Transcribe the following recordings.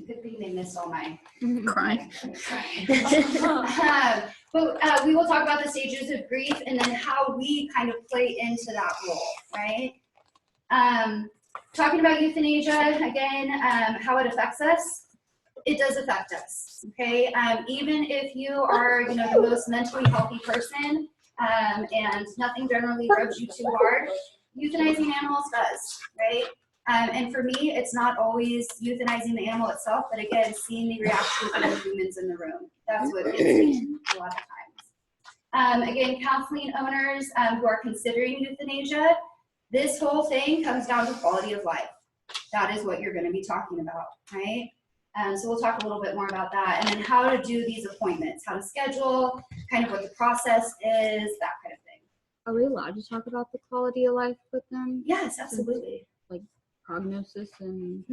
Good thing they missed all my Crying. But we will talk about the stages of grief and then how we kind of play into that role, right? Talking about euthanasia, again, how it affects us. It does affect us, okay? Even if you are, the most mentally healthy person and nothing generally rubs you too hard, euthanizing animals does, right? And for me, it's not always euthanizing the animal itself, but again, seeing the reaction of the humans in the room. That's what gets me a lot of times. Again, counseling owners who are considering euthanasia, this whole thing comes down to quality of life. That is what you're going to be talking about, right? So we'll talk a little bit more about that, and then how to do these appointments, how to schedule, kind of what the process is, that kind of thing. Are we allowed to talk about the quality of life with them? Yes, absolutely. Like prognosis and...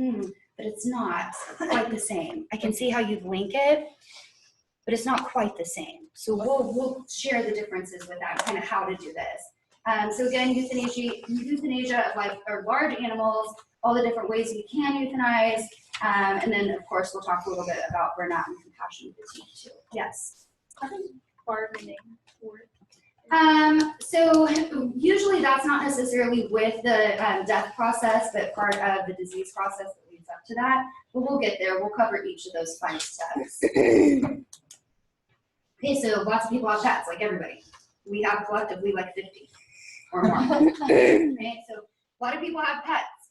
But it's not quite the same. I can see how you'd link it, but it's not quite the same. So we'll share the differences with that, kind of how to do this. So again, euthanasia of large animals, all the different ways we can euthanize, and then of course we'll talk a little bit about burnout and compassion fatigue too. Yes. How does bargaining work? So usually that's not necessarily with the death process, but part of the disease process that leads up to that. But we'll get there. We'll cover each of those 5 steps. Okay, so lots of people have pets, like everybody. We have collectively like 50 or more. Okay, so a lot of people have pets.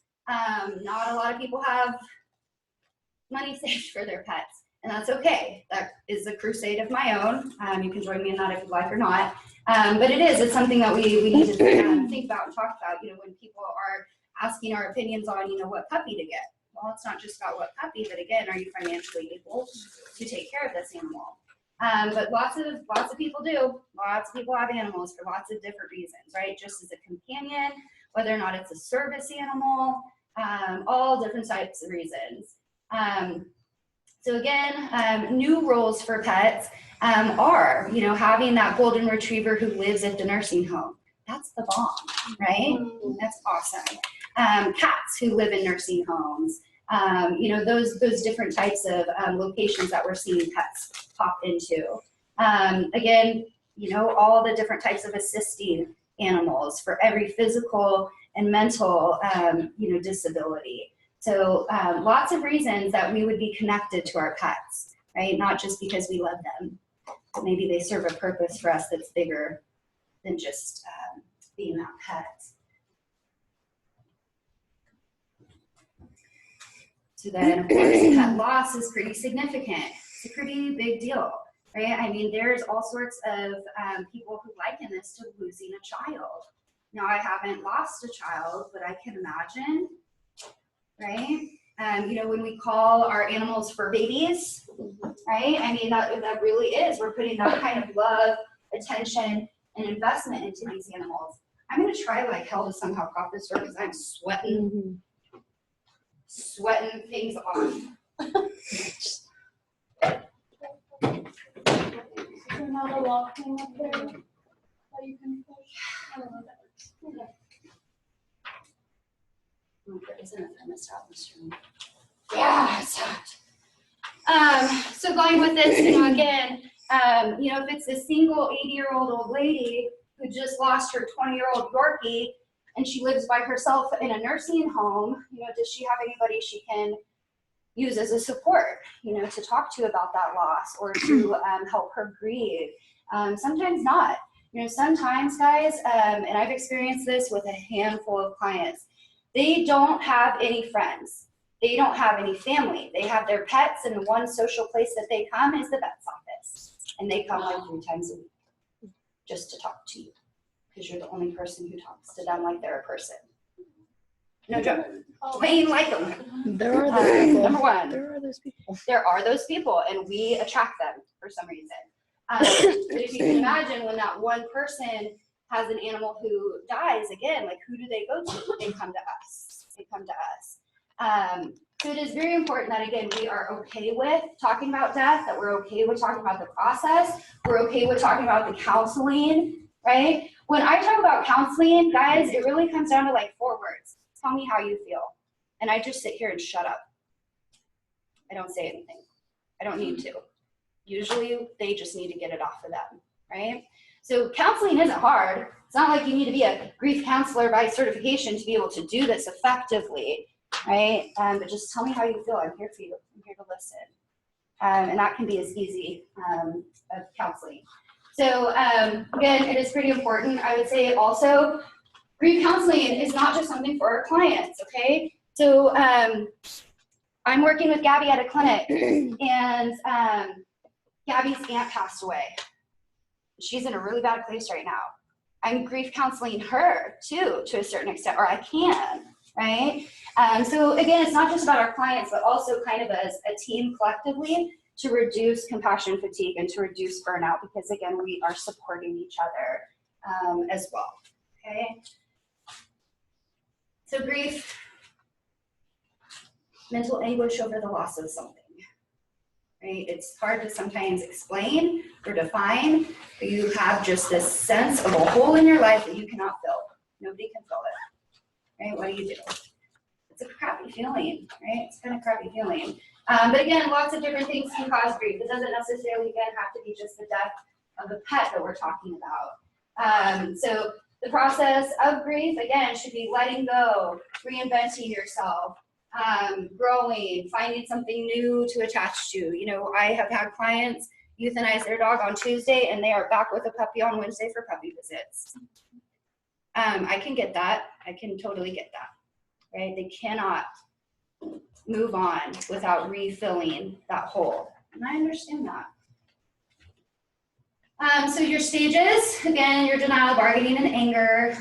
Not a lot of people have money saved for their pets, and that's okay. That is a crusade of my own. You can join me in that if you'd like or not. But it's something that we need to think about and talk about, when people are asking our opinions on, what puppy to get. Well, it's not just about what puppy, but again, are you financially able to take care of this animal? But lots of people do. Lots of people have animals for lots of different reasons, right? Just as a companion, whether or not it's a service animal, all different types of reasons. So again, new roles for pets are, having that golden retriever who lives at the nursing home. That's the bomb, right? That's awesome. Cats who live in nursing homes. Those different types of locations that we're seeing pets pop into. Again, all the different types of assisting animals for every physical and mental, disability. So lots of reasons that we would be connected to our pets, right? Not just because we love them. Maybe they serve a purpose for us that's bigger than just being that pet. So then, of course, pet loss is pretty significant. It's a pretty big deal, right? I mean, there's all sorts of people who liken this to losing a child. Now, I haven't lost a child, but I can imagine, right? When we call our animals fur babies, right? I mean, that really is. We're putting that kind of love, attention, and investment into these animals. I'm going to try like hell to somehow crop this door because I'm sweating things off. Is there not a lock thing up there that you can push? I don't know that works. Okay. There isn't a thermostat in this room. Yeah, it's hot. So going with this, again, if it's a single 80-year-old old lady who just lost her 20-year-old Yorkie and she lives by herself in a nursing home, does she have anybody she can use as a support, to talk to about that loss or to help her grieve? Sometimes not. Sometimes, guys, and I've experienced this with a handful of clients, they don't have any friends. They don't have any family. They have their pets, and the one social place that they come is the vet's office. And they come like 3 times a week just to talk to you because you're the only person who talks to them like they're a person. No joke. Plain like them. There are those people. Number one. There are those people. There are those people, and we attract them for some reason. But if you can imagine when that one person has an animal who dies, again, like who do they go to? They come to us. They come to us. So it is very important that, again, we are okay with talking about death, that we're okay with talking about the process, we're okay with talking about the counseling, right? When I talk about counseling, guys, it really comes down to like 4 words. Tell me how you feel. And I just sit here and shut up. I don't say anything. I don't need to. Usually they just need to get it off of them, right? So counseling isn't hard. It's not like you need to be a grief counselor by certification to be able to do this effectively, right? But just tell me how you feel. I'm here for you. I'm here to listen. And that can be as easy as counseling. So again, it is pretty important. I would say also, grief counseling is not just something for our clients, okay? So I'm working with Gabby at a clinic, and Gabby's aunt passed away. She's in a really bad place right now. I'm grief counseling her too, to a certain extent, or I can, right? So again, it's not just about our clients, but also kind of as a team collectively to reduce compassion fatigue and to reduce burnout, because again, we are supporting each other as well, okay? So grief, mental anguish over the loss of something. Right? It's hard to sometimes explain or define, but you have just this sense of a hole in your life that you cannot fill. Nobody can fill it. Right? What do you do? It's a crappy feeling, right? It's kind of crappy feeling. But again, lots of different things can cause grief. It doesn't necessarily, again, have to be just the death of a pet that we're talking about. So the process of grief, again, should be letting go, reinventing yourself, growing, finding something new to attach to. You know, I have had clients euthanize their dog on Tuesday and they are back with a puppy on Wednesday for puppy visits. I can get that. I can totally get that, right? They cannot move on without refilling that hole. And I understand that. So your stages, again, your denial, bargaining, and anger.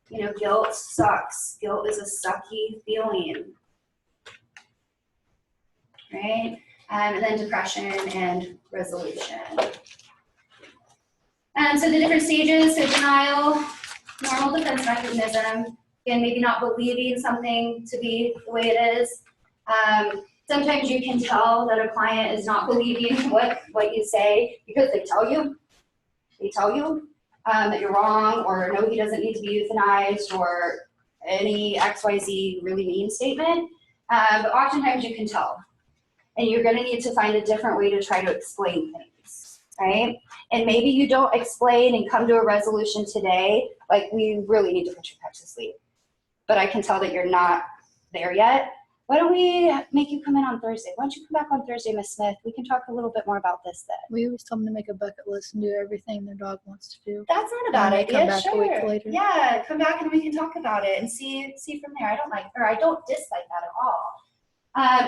You know, guilt sucks. Guilt is a sucky feeling, right? And then depression and resolution. So the different stages, so denial, normal defense mechanism, again, maybe not believing something to be the way it is. Sometimes you can tell that a client is not believing what you say because they tell you. They tell you that you're wrong, or no, he doesn't need to be euthanized, or any XYZ really mean statement. But oftentimes you can tell. And you're gonna need to find a different way to try to explain things, right? And maybe you don't explain and come to a resolution today, like we really need to put your pet to sleep. But I can tell that you're not there yet. Why don't we make you come in on Thursday? Why don't you come back on Thursday, Miss Smith? We can talk a little bit more about this then. We always tell them to make a bucket list and do everything their dog wants to do. That's not a bad And they idea. come back Sure. a week later. Yeah, come back and we can talk about it and see from there. I don't dislike that at all.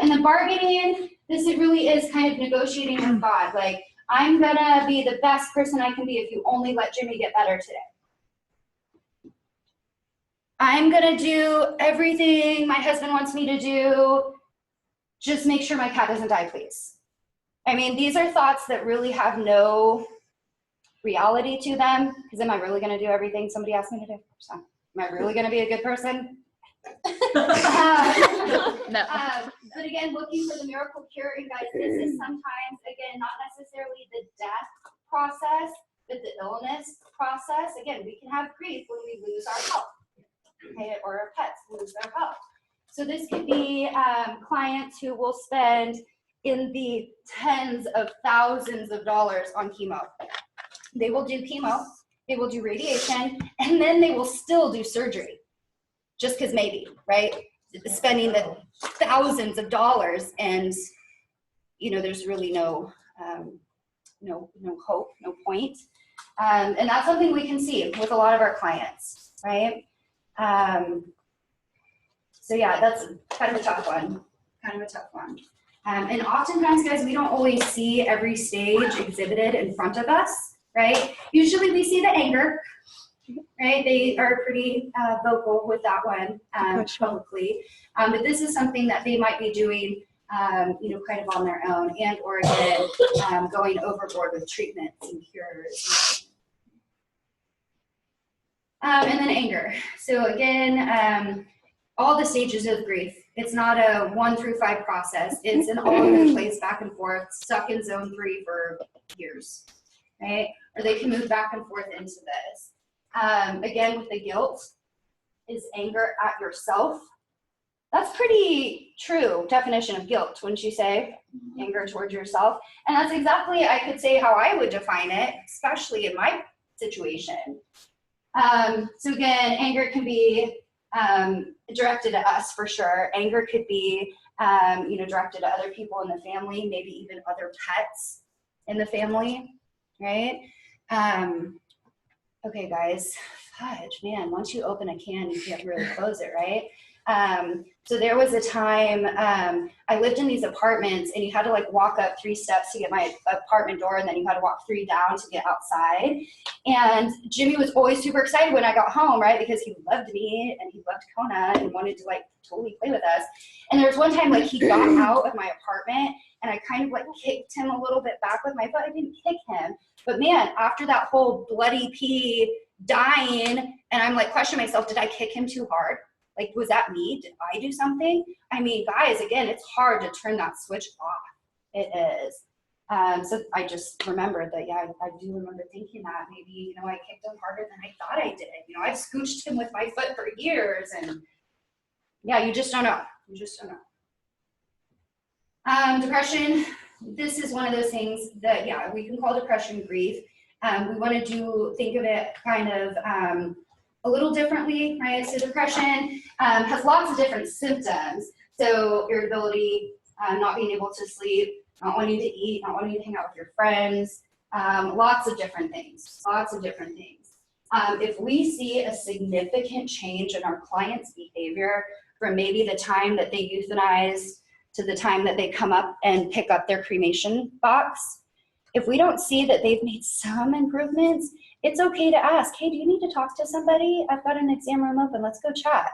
And then bargaining, this really is kind of negotiating with God. Like, I'm gonna be the best person I can be if you only let Jimmy get better today. I'm gonna do everything my husband wants me to do. Just make sure my cat doesn't die, please. I mean, these are thoughts that really have no reality to them, because am I really gonna do everything somebody asked me to do? So, am I really gonna be a good person? No. But again, looking for the miracle cure, and guys, this is sometimes, again, not necessarily the death process, but the illness process. Again, we can have grief when we lose our health, okay, or our pets lose their health. So this could be clients who will spend in the tens of thousands of dollars on chemo. They will do chemo, they will do radiation, and then they will still do surgery. Just because maybe, right? Spending the thousands of dollars, and you know, there's really no hope, no point. And that's something we can see with a lot of our clients, right? So yeah, that's kind of a tough one, And oftentimes, guys, we don't always see every stage exhibited in front of us, right? Usually we see the anger, right? They are pretty vocal with that one publicly. But this is something that they might be doing, kind of on their own, and or again, going overboard with treatments and cures. And then anger. So again, all the stages of grief. It's not a 1 through 5 process. It's an all over the place, back and forth, stuck in zone 3 for years, right? Or they can move back and forth into this. Again, with the guilt, is anger at yourself That's pretty true definition of guilt, wouldn't you say? Anger towards yourself. And that's exactly, I could say, how I would define it, especially in my situation. So again, anger can be directed at us for sure. Anger could be, directed at other people in the family, maybe even other pets in the family, right? Okay, guys, fudge, man, once you open a can, you can't really close it, right? So there was a time, I lived in these apartments and you had to like walk up 3 steps to get my apartment door, and then you had to walk 3 down to get outside. And Jimmy was always super excited when I got home, right? Because he loved me and he loved Kona and wanted to like totally play with us. And there was one time like he got out of my apartment and I kind of like kicked him a little bit back with my foot. I didn't kick him, but man, after that whole bloody pee dying, and I'm like questioning myself, did I kick him too hard? Like, was that me? Did I do something? I mean, guys, again, it's hard to turn that switch off. It is. So I just remembered that, yeah, I do remember thinking that maybe, I kicked him harder than I thought I did. I've scooched him with my foot for years, and yeah, you just don't know. You just don't know. Depression, this is one of those things that, yeah, we can call depression grief. We want to think of it kind of a little differently, right? So depression has lots of different symptoms. So irritability, not being able to sleep, not wanting to eat, not wanting to hang out with your friends, lots of different things, If we see a significant change in our client's behavior from maybe the time that they euthanize to the time that they come up and pick up their cremation box, if we don't see that they've made some improvements, it's okay to ask, hey, do you need to talk to somebody? I've got an exam room open, let's go chat,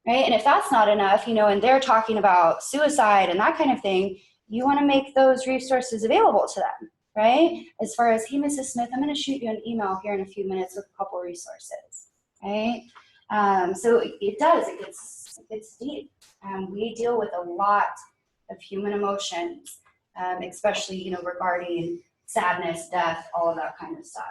right? And if that's not enough, and they're talking about suicide and that kind of thing, you wanna make those resources available to them, right? As far as, hey, Mrs. Smith, I'm gonna shoot you an email here in a few minutes with a couple resources, right? So it gets deep. We deal with a lot of human emotions, especially, regarding sadness, death, all of that kind of stuff.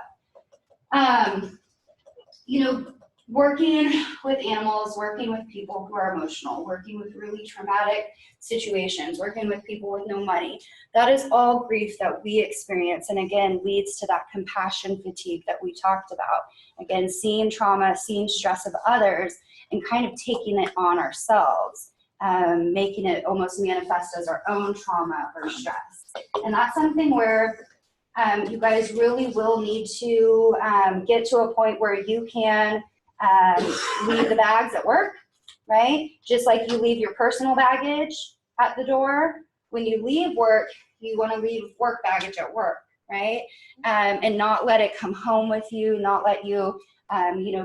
Working with animals, working with people who are emotional, working with really traumatic situations, working with people with no money, that is all grief that we experience, and again, leads to that compassion fatigue that we talked about. Again, seeing trauma, seeing stress of others, and kind of taking it on ourselves, making it almost manifest as our own trauma or stress. And that's something where you guys really will need to get to a point where you can leave the bags at work, right? Just like you leave your personal baggage at the door. When you leave work, you want to leave work baggage at work, right? And not let it come home with you, not let you,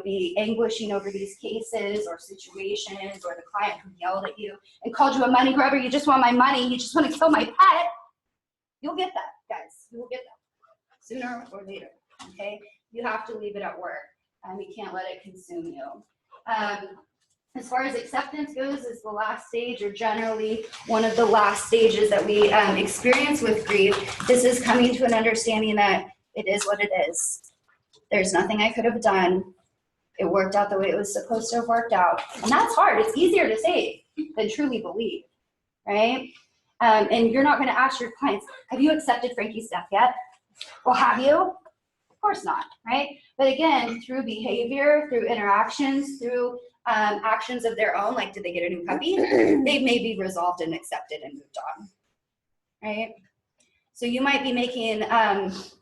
be anguishing over these cases or situations, or the client who yelled at you and called you a money grabber. You just want my money. You just want to kill my pet. You'll get that, guys. You will get that sooner or later, okay? You have to leave it at work. You can't let it consume you. As far as acceptance goes, is the last stage, or generally one of the last stages that we experience with grief. This is coming to an understanding that it is what it is. There's nothing I could have done. It worked out the way it was supposed to have worked out. And that's hard. It's easier to say than truly believe, right? And you're not going to ask your clients, have you accepted Frankie's death yet? Well, have you? Of course not, right? But again, through behavior, through interactions, through actions of their own, like did they get a new puppy? They may be resolved and accepted and moved on, right? So you might be making, it's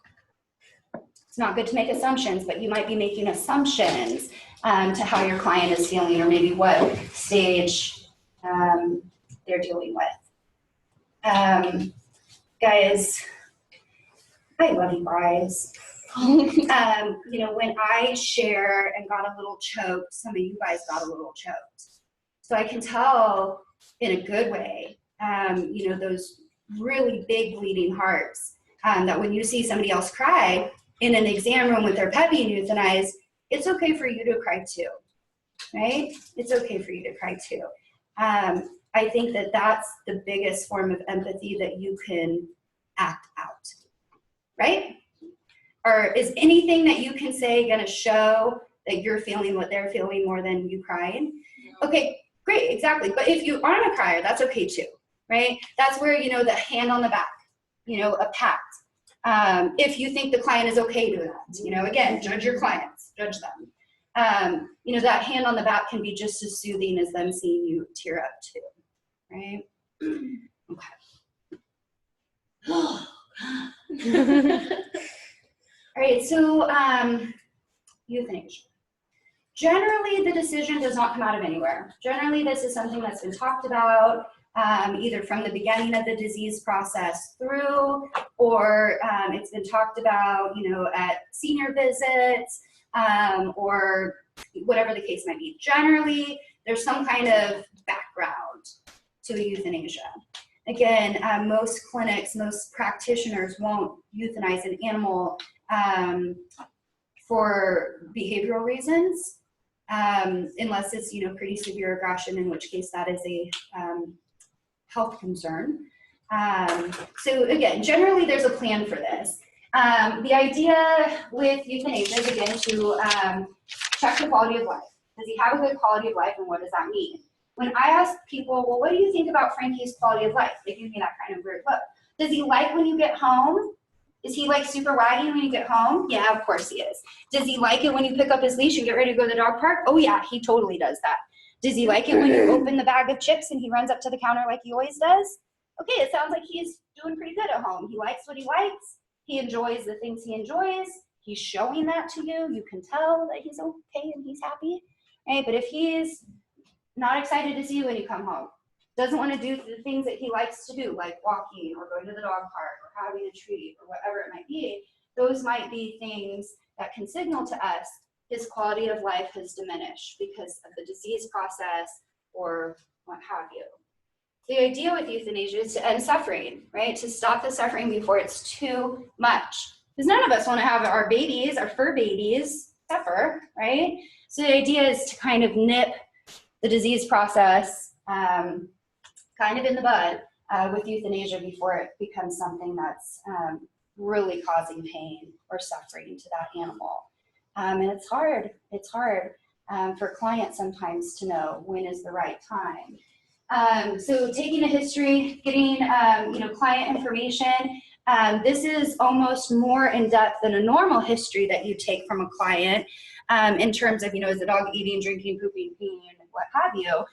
not good to make assumptions, but you might be making assumptions to how your client is feeling, or maybe what stage they're dealing with. Guys, I love you guys. When I share and got a little choked, some of you guys got a little choked. So I can tell in a good way, those really big bleeding hearts, that when you see somebody else cry in an exam room with their pet being euthanized, it's okay for you to cry too, right? It's okay for you to cry too. I think that that's the biggest form of empathy that you can act out, right? Or is anything that you can say going to show that you're feeling what they're feeling more than you crying? Okay, Great, exactly. But if you aren't a crier, that's okay too, right? That's where, you know, the hand on the back, you know, a pat. If you think the client is okay doing that, you know, again, judge your clients, judge them. You know, that hand on the back can be just as soothing as them seeing you tear up too, right? Okay. All right, so euthanasia. Generally, the decision does not come out of anywhere. Generally, this is something that's been talked about either from the beginning of the disease process through, or it's been talked about, you know, at senior visits, or whatever the case might be. Generally, there's some kind of background to euthanasia. Again, most clinics, most practitioners won't euthanize an animal for behavioral reasons, unless it's, you know, pretty severe aggression, in which case that is a health concern. So again, generally there's a plan for this. The idea with euthanasia is, again, to check the quality of life. Does he have a good quality of life, and what does that mean? When I ask people, well, what do you think about Frankie's quality of life? They give me that kind of weird look. Does he like when you get home? Is he like super waggy when you get home? Yeah, of course he is. Does he like it when you pick up his leash and get ready to go to the dog park? Oh yeah, he totally does that. Does he like it when you open the bag of chips and he runs up to the counter like he always does? Okay, it sounds like he's doing pretty good at home. He likes what he likes. He enjoys the things he enjoys. He's showing that to you. You can tell that he's okay and he's happy, right? But if he's not excited to see you when you come home, doesn't want to do the things that he likes to do, like walking or going to the dog park or having a treat or whatever it might be, those might be things that can signal to us his quality of life has diminished because of the disease process or what have you. The idea with euthanasia is to end suffering, right? To stop the suffering before it's too much. Because none of us want to have our babies, our fur babies, suffer, right? So the idea is to kind of nip the disease process kind of in the bud with euthanasia before it becomes something that's really causing pain or suffering to that animal. And it's hard for clients sometimes to know when is the right time. So taking a history, getting you know, client information, this is almost more in depth than a normal history that you take from a client in terms of, you know, is the dog eating, drinking, pooping, peeing, and what have you.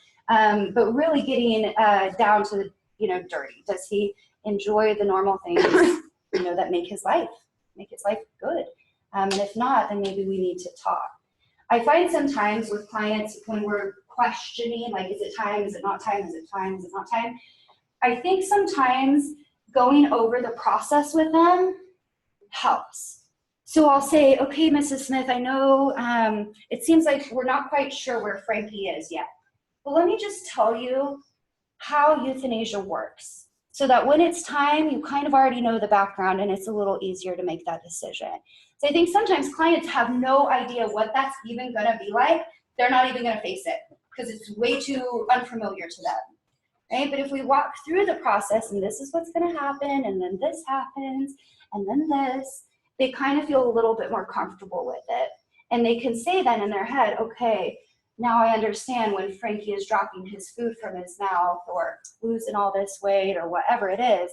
But really getting down to the, you know, dirty. Does he enjoy the normal things, you know, that make his life good? And if not, then maybe we need to talk. I find sometimes with clients when we're questioning, like, is it time, is it not time, is it time, is it not time? I think sometimes going over the process with them helps. So I'll say, okay, Mrs. Smith, I know it seems like we're not quite sure where Frankie is yet. But let me just tell you how euthanasia works so that when it's time, you kind of already know the background and it's a little easier to make that decision. So I think sometimes clients have no idea what that's even going to be like. They're not even going to face it because it's way too unfamiliar to them, right? But if we walk through the process and this is what's going to happen and then this happens and then this, they kind of feel a little bit more comfortable with it. And they can say then in their head, okay, now I understand when Frankie is dropping his food from his mouth or losing all this weight or whatever it is,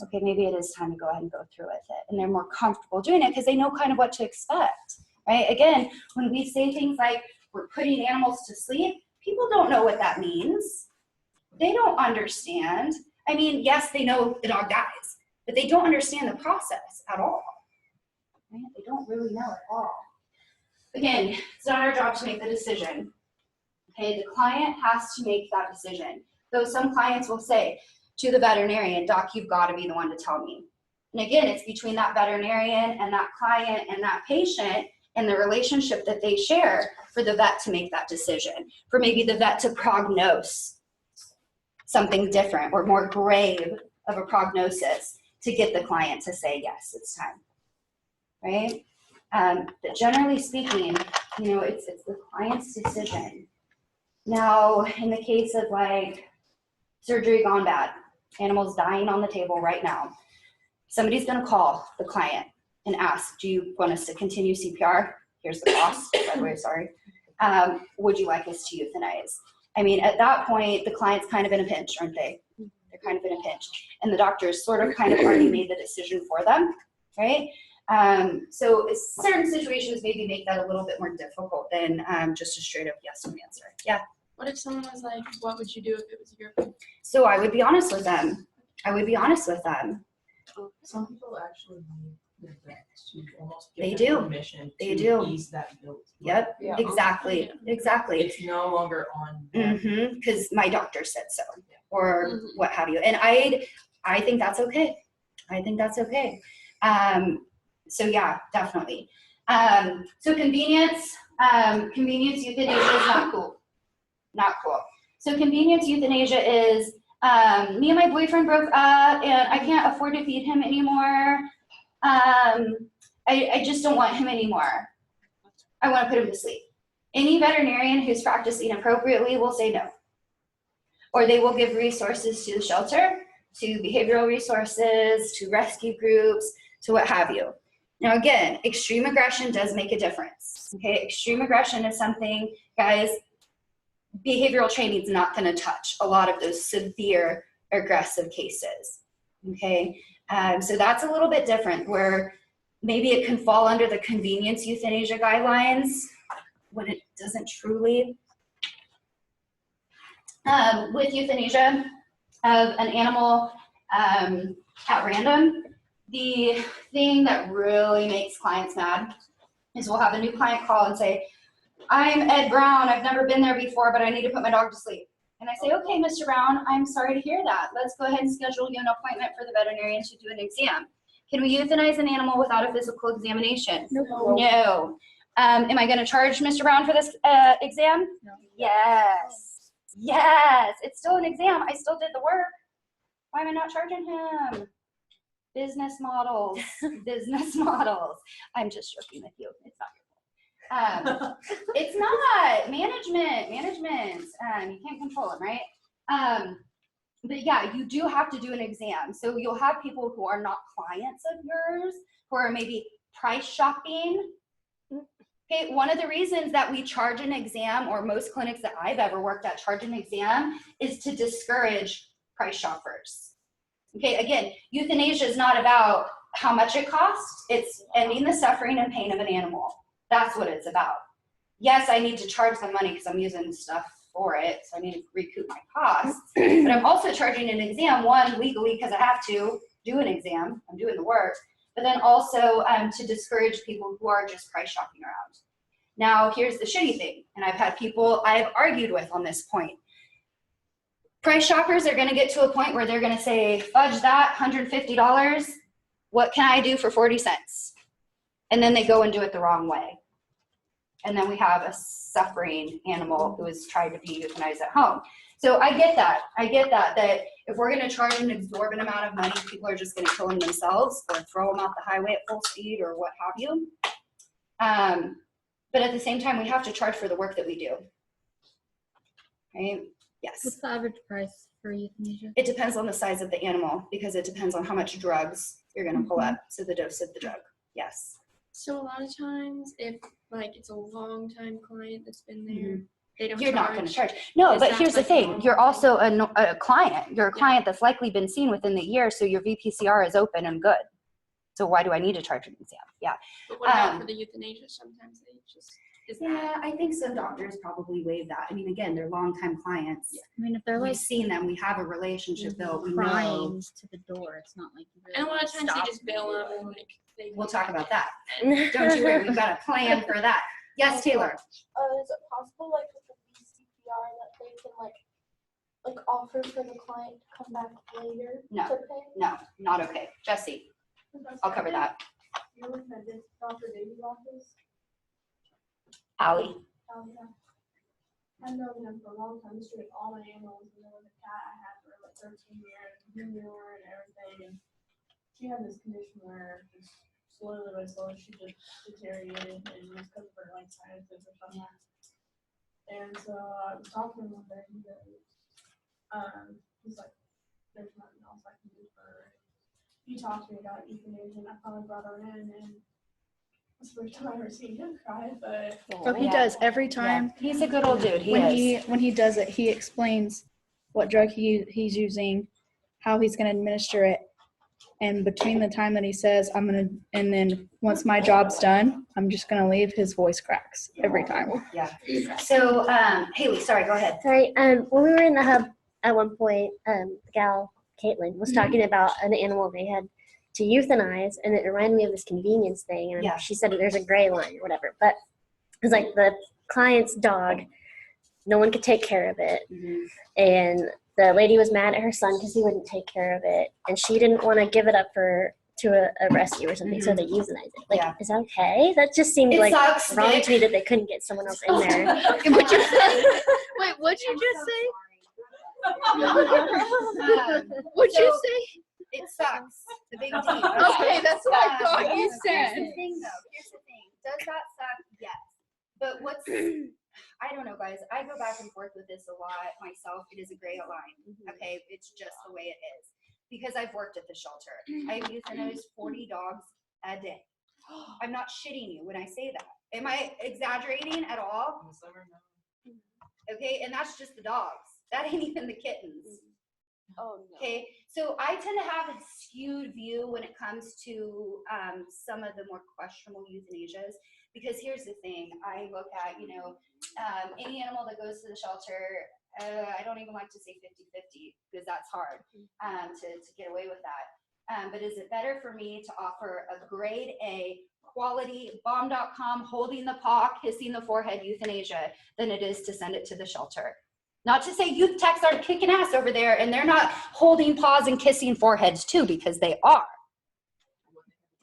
okay, maybe it is time to go ahead and go through with it. And they're more comfortable doing it because they know kind of what to expect, right? Again, when we say things like we're putting animals to sleep, people don't know what that means. They don't understand. I mean, yes, they know the dog dies, but they don't understand the process at all. Right? They don't really know at all. Again, it's not our job to make the decision. Okay, the client has to make that decision. Though some clients will say to the veterinarian, doc, you've got to be the one to tell me. And again, it's between that veterinarian and that client and that patient and the relationship that they share for the vet to make that decision, for maybe the vet to prognose something different or more grave of a prognosis to get the client to say, yes, it's time, right? But generally speaking, you know, it's the client's decision. Now, in the case of like surgery gone bad, animals dying on the table right now, somebody's gonna call the client and ask, do you want us to continue CPR? Here's the cost, by the way, sorry. Would you like us to euthanize? I mean, at that point, the client's kind of in a pinch, aren't they? They're kind of in a pinch. And the doctor's sort of kind of already made the decision for them, right? So certain situations maybe make that a little bit more difficult than just a straight up yes no answer. Yeah. What if someone was like, what would you do if it was your? So I would be honest with them. I would be honest with them. Some people actually need their vets to almost They give do. them permission They to do. ease that guilt. Yep. Yeah. Exactly. Exactly. It's no longer on them. Because my doctor said so, Yeah. or Mhm. what have you. And I think that's okay. I think that's okay. So yeah, definitely. So convenience euthanasia is not cool. Not cool. So convenience euthanasia is me and my boyfriend broke up and I can't afford to feed him anymore. I just don't want him anymore. I want to put him to sleep. Any veterinarian who's practicing appropriately will say no. Or they will give resources to the shelter, to behavioral resources, to rescue groups, to what have you. Now again, extreme aggression does make a difference. Okay, extreme aggression is something, guys, behavioral training is not going to touch a lot of those severe aggressive cases. Okay, so that's a little bit different where maybe it can fall under the convenience euthanasia guidelines when it doesn't truly. With euthanasia of an animal at random, the thing that really makes clients mad is we'll have a new client call and say, I'm Ed Brown, I've never been there before, but I need to put my dog to sleep. And I say, okay, Mr. Brown, I'm sorry to hear that. Let's go ahead and schedule you an appointment for the veterinarian to do an exam. Can we euthanize an animal without a physical examination? No. Am I gonna charge Mr. Brown for this exam? No. Yes. Yes, it's still an exam. I still did the work. Why am I not charging him? Business models, business models. I'm just joking with you. It's not your fault. It's not management. You can't control them, right? But yeah, you do have to do an exam. So you'll have people who are not clients of yours, who are maybe price shopping. Okay, one of the reasons that we charge an exam, or most clinics that I've ever worked at charge an exam, is to discourage price shoppers. Okay, again, euthanasia is not about how much it costs. It's ending the suffering and pain of an animal. That's what it's about. Yes, I need to charge them money because I'm using stuff for it, so I need to recoup my costs. But I'm also charging an exam, one, legally because I have to do an exam. I'm doing the work. But then also to discourage people who are just price shopping around. Now, here's the shitty thing, and I've had people I've argued with on this point. Price shoppers are gonna get to a point where they're gonna say, fudge that, $150, what can I do for 40 cents? And then they go and do it the wrong way. And then we have a suffering animal who is trying to be euthanized at home. So I get that, that if we're gonna charge an exorbitant amount of money, people are just gonna kill them themselves or throw them off the highway at full speed or what have you. But at the same time, we have to charge for the work that we do, right? Yes. What's the average price for euthanasia? It depends on the size of the animal because it depends on how much drugs you're gonna pull up. So the dose of the drug, yes. So a lot of times, if like it's a long time client that's been there, they don't. You're not gonna charge. No, Is but that here's the like thing. normal? You're also a client. You're a client that's likely been seen within the year, so your VPCR is open and good. So why do I need to charge an exam? Yeah. But what about for the euthanasia? Sometimes they just. Is Yeah, that, I think some doctors probably waive that. I mean, again, they're longtime clients. I mean, if they're We've like seen them. We have a relationship built. We know. crying to the door, it's not like you really and a lot of times stop they just bill them and like they. We'll talk about that. Don't you worry. We've got a plan for that. Yes, Taylor. Is it possible, like with the VCPR, that they can like offer for the client to come back later No. to pay? No, not okay. Jesse, I'll cover that. You were in Dr. Davies' office. Allie. Yeah. I've known him for a long time. He's treated all my animals, and there was a cat I had for like 13 years, he knew her and everything. And she had this condition where just slowly by slowly she just deteriorated, and it was because of her like sinuses or something. And so I was talking to him one day, and he goes, he's like, there's nothing else I can do for her. He talked to me about euthanasia, and I finally brought her in, and It's the first time I've ever seen him cry, but Oh, he Yeah. does every time. He's a good old dude. When he does it, he explains what drug he's using, how he's going to administer it, and between the time that he says I'm gonna, and then once my job's done, I'm just gonna leave, his voice cracks every time. Yeah. So, Haley, sorry, go ahead. Sorry, when we were in the hub at one point, the gal, Caitlin, was talking about an animal they had to euthanize, and it reminded me of this convenience thing, and Yeah. she said there's a gray line or whatever, but it was like the client's dog, no one could take care of it, and the lady was mad at her son because he wouldn't take care of it, and she didn't want to give it up to a rescue or something, so they euthanized it. Like, Yeah. is that okay? That just seemed It like sucks, wrong Vic. to me that they couldn't get someone else in there. What'd you say? Wait, what'd you just say? What'd you So- say? It sucks. The big D. Okay, that's what I thought you Here's said. the thing, though. Here's the thing. Does that suck? Yes. But what's, I don't know, guys. I go back and forth with this a lot myself. It is a gray line. Okay, it's just the way it is. Because I've worked at the shelter. I've euthanized 40 dogs a day. I'm not shitting you when I say that. Am I exaggerating at all? In the summer, no. Okay, and that's just the dogs. That ain't even the kittens. Oh, no. Okay, so I tend to have a skewed view when it comes to some of the more questionable euthanasias, because here's the thing. I look at, any animal that goes to the shelter, I don't even like to say 50-50 because that's hard to get away with that. But is it better for me to offer a grade A quality bomb.com holding the paw, kissing the forehead euthanasia than it is to send it to the shelter? Not to say youth techs aren't kicking ass over there and they're not holding paws and kissing foreheads too, because they are.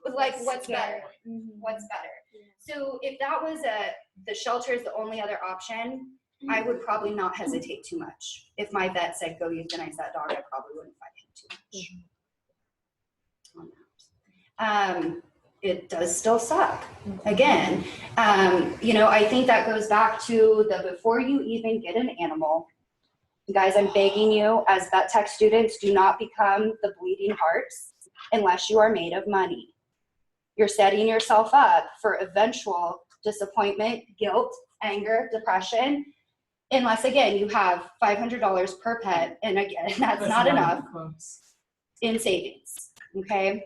But like, what's better? What's better? So if that was the shelter is the only other option, I would probably not hesitate too much. If my vet said go euthanize that dog, I probably wouldn't fight him too much. It does still suck. Again, I think that goes back to the before you even get an animal, guys, I'm begging you as vet tech students, do not become the bleeding hearts unless you are made of money. You're setting yourself up for eventual disappointment, guilt, anger, depression, unless again, you have $500 per pet. And again, that's not enough in savings, okay?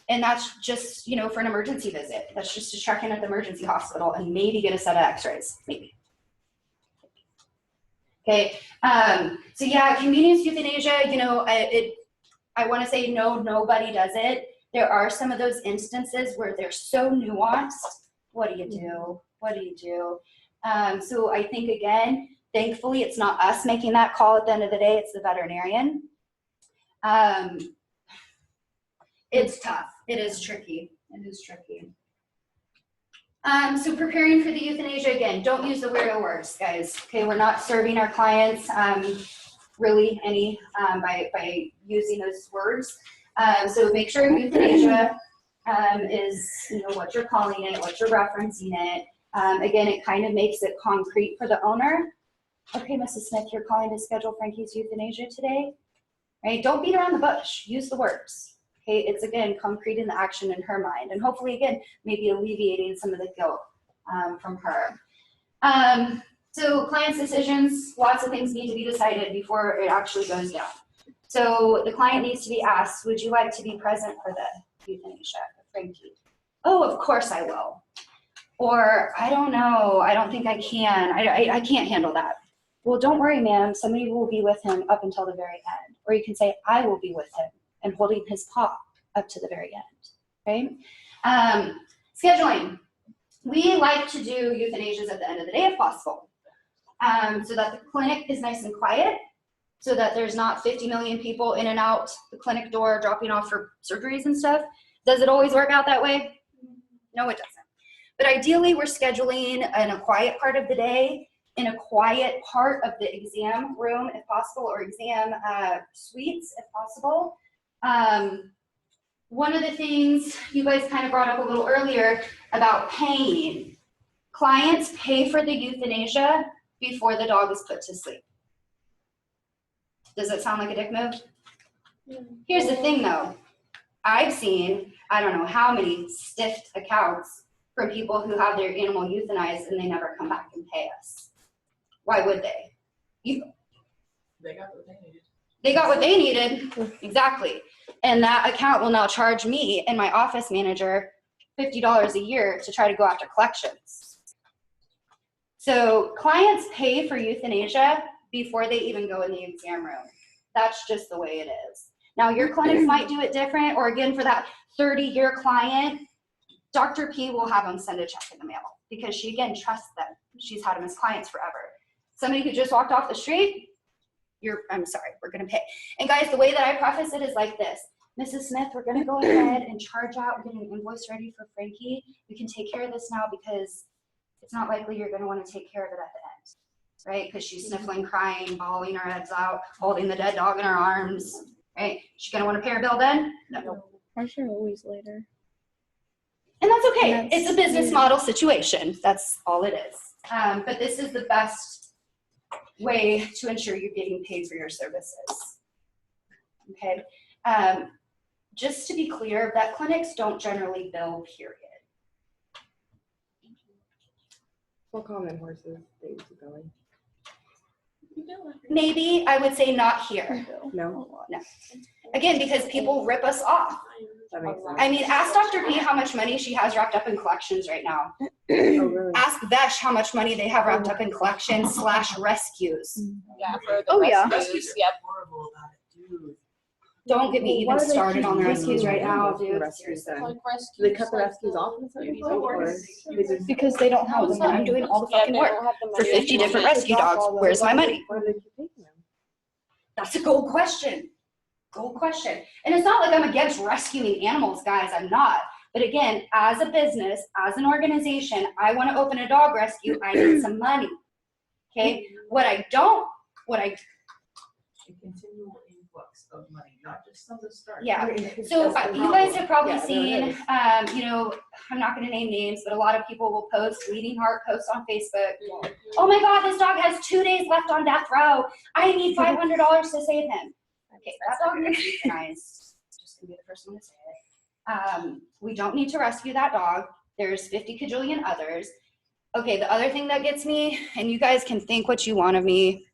And that's just, for an emergency visit. That's just to check in at the emergency hospital and maybe get a set of x-rays, maybe. Okay, so yeah, convenience euthanasia, I want to say no, nobody does it. There are some of those instances where they're so nuanced. What do you do? What do you do? So I think, again, thankfully, it's not us making that call at the end of the day. It's the veterinarian. It's tough. It is tricky. It is tricky. So preparing for the euthanasia, again, don't use the weirdo words, guys. Okay, we're not serving our clients really any by using those words. So make sure euthanasia is what you're calling it, what you're referencing it. Again, it kind of makes it concrete for the owner. Okay, Mrs. Smith, you're calling to schedule Frankie's euthanasia today, right? Don't beat around the bush. Use the words. Okay, it's again concrete in the action in her mind, and hopefully again maybe alleviating some of the guilt from her. So client's decisions, lots of things need to be decided before it actually goes down. So the client needs to be asked, would you like to be present for the euthanasia, Frankie? Oh, of course I will. Or I don't know, I don't think I can. I can't handle that. Well, don't worry, ma'am. Somebody will be with him up until the very end. Or you can say, I will be with him and holding his paw up to the very end, okay? Scheduling. We like to do euthanasias at the end of the day if possible, so that the clinic is nice and quiet, so that there's not 50 million people in and out the clinic door dropping off for surgeries and stuff. Does it always work out that way? No, it doesn't. But ideally, we're scheduling in a quiet part of the day, in a quiet part of the exam room if possible, or exam suites if possible. One of the things you guys kind of brought up a little earlier about paying. Clients pay for the euthanasia before the dog is put to sleep. Does that sound like a dick move? Here's the thing though. I've seen I don't know how many stiffed accounts from people who have their animal euthanized and they never come back and pay us. Why would they? They got what they needed. They got what they needed, exactly. And that account will now charge me and my office manager $50 a year to try to go after collections. So clients pay for euthanasia before they even go in the exam room. That's just the way it is. Now your clinics might do it different, or again, for that 30-year client, Dr. P will have them send a check in the mail because she, again, trusts them. She's had them as clients forever. Somebody who just walked off the street, I'm sorry, we're gonna pay. And guys, the way that I preface it is like this. Mrs. Smith, we're gonna go ahead and charge out, get an invoice ready for Frankie. We can take care of this now because it's not likely you're gonna wanna take care of it at the end, right? Because she's sniffling, crying, bawling her heads out, holding the dead dog in her arms, right? She's gonna wanna pay her bill then? No. Or sure, always later. And that's okay. And that's- It's a business model situation. That's all it is. But this is the best way to ensure you're getting paid for your services. Okay. Just to be clear, vet clinics don't generally bill, period. For common horses, they used to go in. Maybe I would say not here. No, Again, because people rip us off. that makes sense. I mean, ask Dr. P how much money she has wrapped up in collections right now. Oh, really? Ask Vesh how much money they have wrapped up in collections / rescues. Yeah, for the Oh, yeah. rescues, yep. Horrible about it, dude. Don't get me Why even do they started keep on the doing rescues those right now, for the dude. rescues then? Like rescues. Do they cut the like rescues off in a certain babies point, or or- they just? Because they don't have the No, I'm money. doing all the Yeah, fucking they work don't have the for money. 50 different rescue dogs. Where's my money? Why do they keep taking them? That's a gold question. Gold question. And it's not like I'm against rescuing animals, guys. I'm not. But again, as a business, as an organization, I want to open a dog rescue. I need some money. Okay. A continual influx of money, not just something to start. Yeah. Right. So That's the you guys problem. have probably Yeah, there seen, is. I'm not going to name names, but a lot of people will post bleeding heart posts on Facebook. Oh my God, this dog has 2 days left on death row. I need $500 to save him. Okay, that dog needs euthanized. Just gonna be the first one to say it. We don't need to rescue that dog. There's 50 cajillion others. Okay, the other thing that gets me, and you guys can think what you want of me,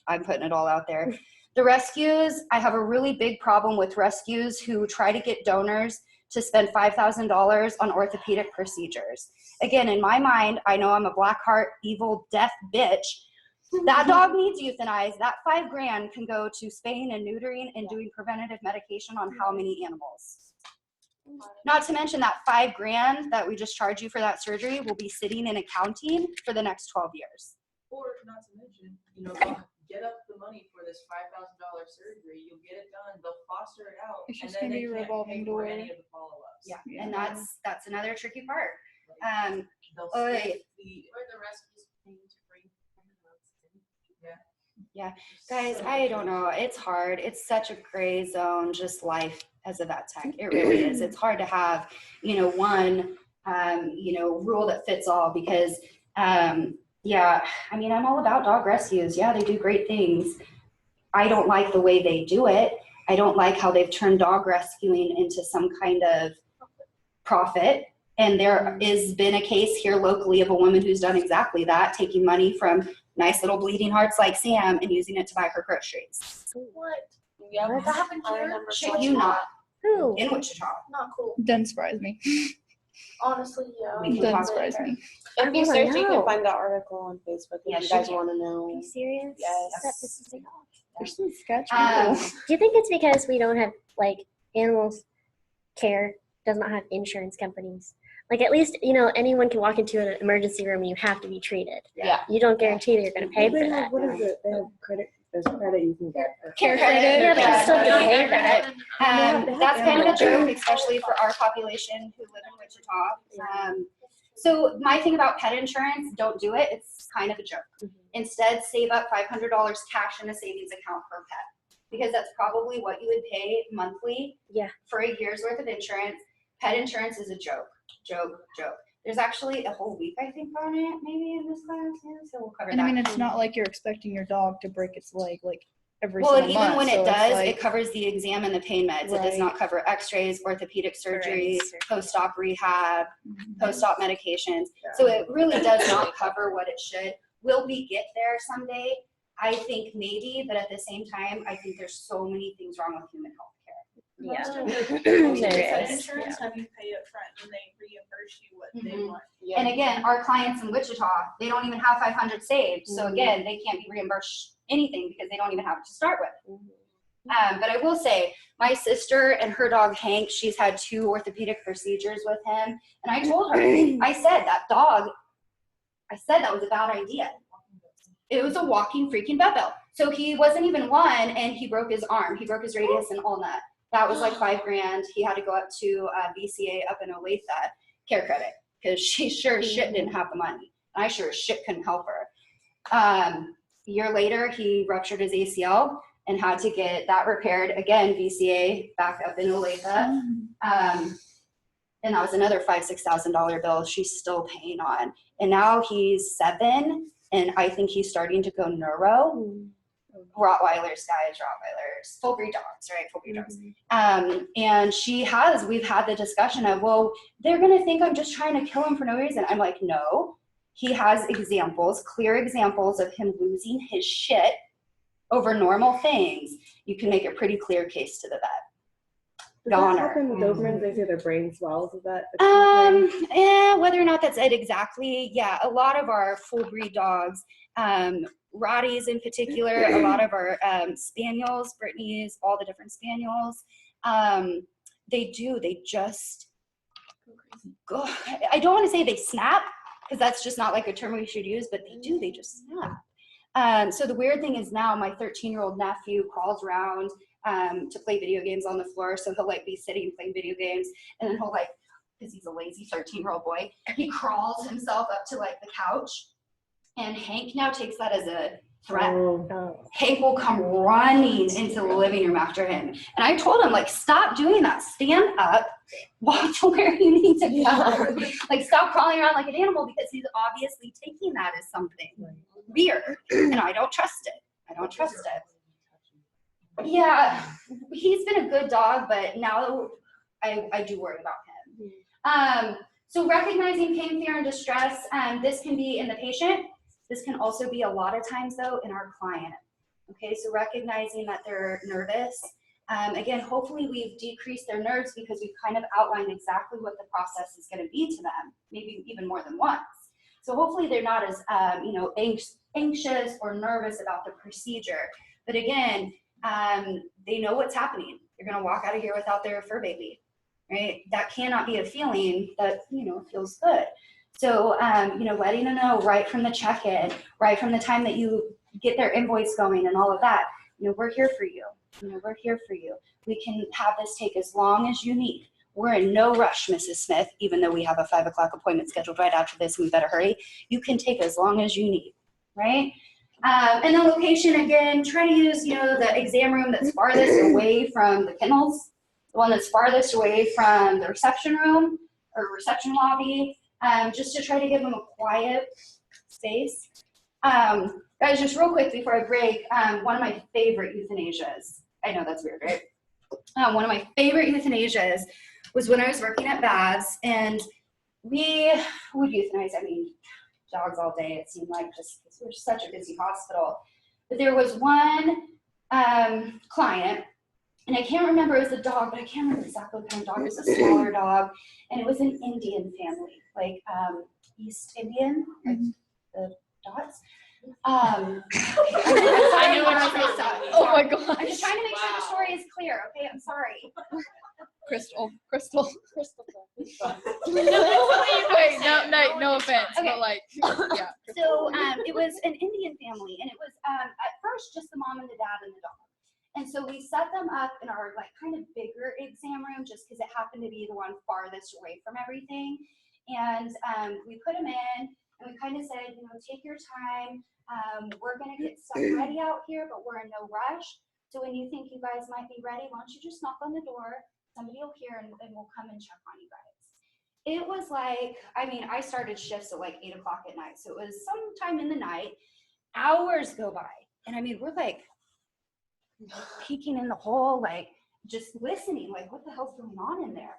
I'm putting it all out there. The rescues, I have a really big problem with rescues who try to get donors to spend $5,000 on orthopedic procedures. Again, in my mind, I know I'm a black heart, evil, deaf bitch. That dog needs euthanized. That $5,000 can go to spaying and neutering and doing preventative medication on how many animals? Not to mention that $5,000 that we just charge you for that surgery will be sitting in accounting for the next 12 years. Or not to mention, they'll get up the money for this $5,000 surgery, you'll get it done, they'll foster it out, It's and just then gonna they be a can't revolving pay for door. any of the follow-ups. Yeah, and that's another tricky part. They'll Oy. skip the. Or the rescues paying to bring Guys, I don't know. It's hard. It's such a gray zone, just life as a vet tech. It really is. It's hard to have, one, rule that fits all because, yeah, I mean, I'm all about dog rescues. Yeah, they do great things. I don't like the way they do it. I don't like how they've turned dog rescuing into some kind of profit. And there has been a case here locally of a woman who's done exactly that, taking money from nice little bleeding hearts like Sam and using it to buy her groceries. What? Yeah, What? that happened I here. remember Shit, seeing you not Who? in Wichita. Not cool. Doesn't surprise me. Honestly, yeah. We can Doesn't talk surprise later. me. If you Oh, search, you no. can find the article on Facebook Yes, if you you guys can. want to Are know. you serious? Yes. That pisses me off. There's some sketch. Um, people. Do you think it's because we don't have, animals care does not have insurance companies? At least, anyone can walk into an emergency room and you have to be treated. Yeah. You don't guarantee that you're going to pay for They that. have, what is it? They have credit. There's credit you can get. Care credit. credit. Yeah, but you still have to pay care for that. credit. They have That's kind of a animal joke, care. especially for our population who live in Wichita. So my thing about pet insurance, don't do it. It's kind of a joke. Instead, save up $500 cash in a savings account per pet, because that's probably what you would pay monthly Yeah. for a year's worth of insurance. Pet insurance is a joke. There's actually a whole week, I think, on it, maybe in this class. Yeah, so we'll cover And that. I mean, it's not like you're expecting your dog to break its leg. every Well, and single even month. when so it it's does, like, it covers the exam and the pain meds. It does Right. not cover x-rays, orthopedic surgery, surgery. post-op rehab, Mhm. post-op medications. So it really does not cover what it should. Will we get there someday? I think maybe, but at the same time, I think there's so many things wrong with human health care. Yeah. Most of the There most of the is, insurance have you pay up front and they reimburse you what they Mhm. want. And again, our clients in Wichita, they don't even have 500 saved. So Mhm. again, they can't be reimbursed anything because they don't even have it to start with. Mhm. But I will say, my sister and her dog Hank, she's had 2 orthopedic procedures with him. And I told her, I said, that dog, I said that was a bad idea. It was a walking freaking Beppo. So he wasn't even 1 and he broke his arm. He broke his radius and ulna. That was like $5,000. He had to go up to VCA up in Olathe, Care Credit, because she sure as shit didn't have the money. And I sure as shit couldn't help her. A year later, he ruptured his ACL and had to get that repaired again, VCA back up in Olathe. And that was another $5,000-6,000 bill she's still paying on. And now he's 7, and I think he's starting to go neuro. Rottweilers, guys, Rottweilers, full breed dogs, right? Full breed dogs. And we've had the discussion of, well, they're gonna think I'm just trying to kill him for no reason. I'm like, no. He has examples, clear examples of him losing his shit over normal things. You can make a pretty clear case to the vet. Does that Goner. happen with Dobermans? They say their brain swells. Is that? Whether or not that's it exactly, yeah. A lot of our full breed dogs, Rotties in particular, a lot of our spaniels, Brittany's, all the different spaniels, they just go. I don't want to say they snap, because that's just not like a term we should use, but they just snap. So the weird thing is now my 13-year-old nephew crawls around to play video games on the floor. So he'll like be sitting playing video games, and then he'll like, because he's a lazy 13-year-old boy, he crawls himself up to like the couch, and Hank now takes that as a threat. Oh. Hank will come running into the living room after him. And I told him, like, stop doing that. Stand up, walk to where you need to go. Like, stop crawling around like an animal, because he's obviously taking that as something weird. And I don't trust it. I don't trust it. Yeah, he's been a good dog, but now I do worry about him. So recognizing pain, fear, and distress, this can be in the patient. This can also be a lot of times, though, in our client. Okay, so recognizing that they're nervous. Again, hopefully we've decreased their nerves because we've kind of outlined exactly what the process is going to be to them, maybe even more than once. So hopefully they're not as anxious or nervous about the procedure. But again, they know what's happening. They're going to walk out of here without their fur baby, right? That cannot be a feeling that, feels good. So, letting them know right from the check-in, right from the time that you get their invoice going and all of that, we're here for you. We're here for you. We can have this take as long as you need. We're in no rush, Mrs. Smith, even though we have a 5 o'clock appointment scheduled right after this, and we better hurry. You can take as long as you need, right? And the location, again, try to use, the exam room that's farthest away from the kennels, the one that's farthest away from the reception room or reception lobby, just to try to give them a quiet space. Guys, just real quick before I break, one of my favorite euthanasias. I know that's weird, right? One of my favorite euthanasias was when I was working at Baths, and we would euthanize, dogs all day, it seemed like, just because we're such a busy hospital. But there was one client, and I can't remember, it was a dog, but I can't remember exactly what kind of dog. It was a smaller dog, and it was an Indian family, like East Indian, like the dots. I knew what you meant. Oh my gosh. I'm just trying to make sure the story is clear, okay? I'm sorry. Crystal. Wait, no offense, Okay. but like, yeah. So it was an Indian family, and it was at first just the mom and the dad and the dog. And so we set them up in our like kind of bigger exam room, just because it happened to be the one farthest away from everything. And we put them in, and we kind of said, take your time. We're gonna get stuff ready out here, but we're in no rush. So when you think you guys might be ready, why don't you just knock on the door? Somebody will hear, and we'll come and check on you guys. It was like, I started shifts at like 8 o'clock at night. So it was sometime in the night, hours go by. And we're like peeking in the hole, like just listening, like what the hell's going on in there?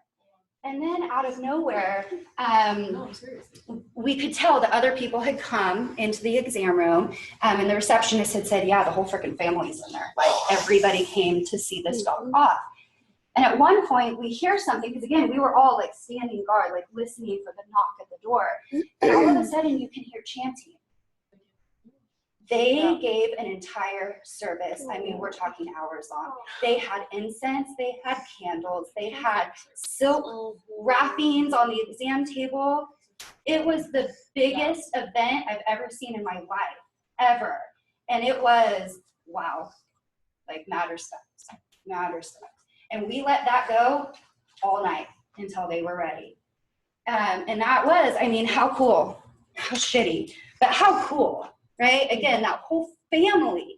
And then out of nowhere, No, seriously. we could tell that other people had come into the exam room, and the receptionist had said, yeah, the whole freaking family's in there. Like everybody came to see this dog off. And at one point we hear something, because again, we were all like standing guard, like listening for the knock at the door. And all of a sudden you can hear chanting. They gave an entire service. I mean, we're talking hours long. They had incense, they had candles, they had silk wrappings on the exam table. It was the biggest event I've ever seen in my life, ever. And it was, wow, like mad respect. And we let that go all night until they were ready. And that was, I mean, how cool, how shitty, but how cool. Right? Again, that whole family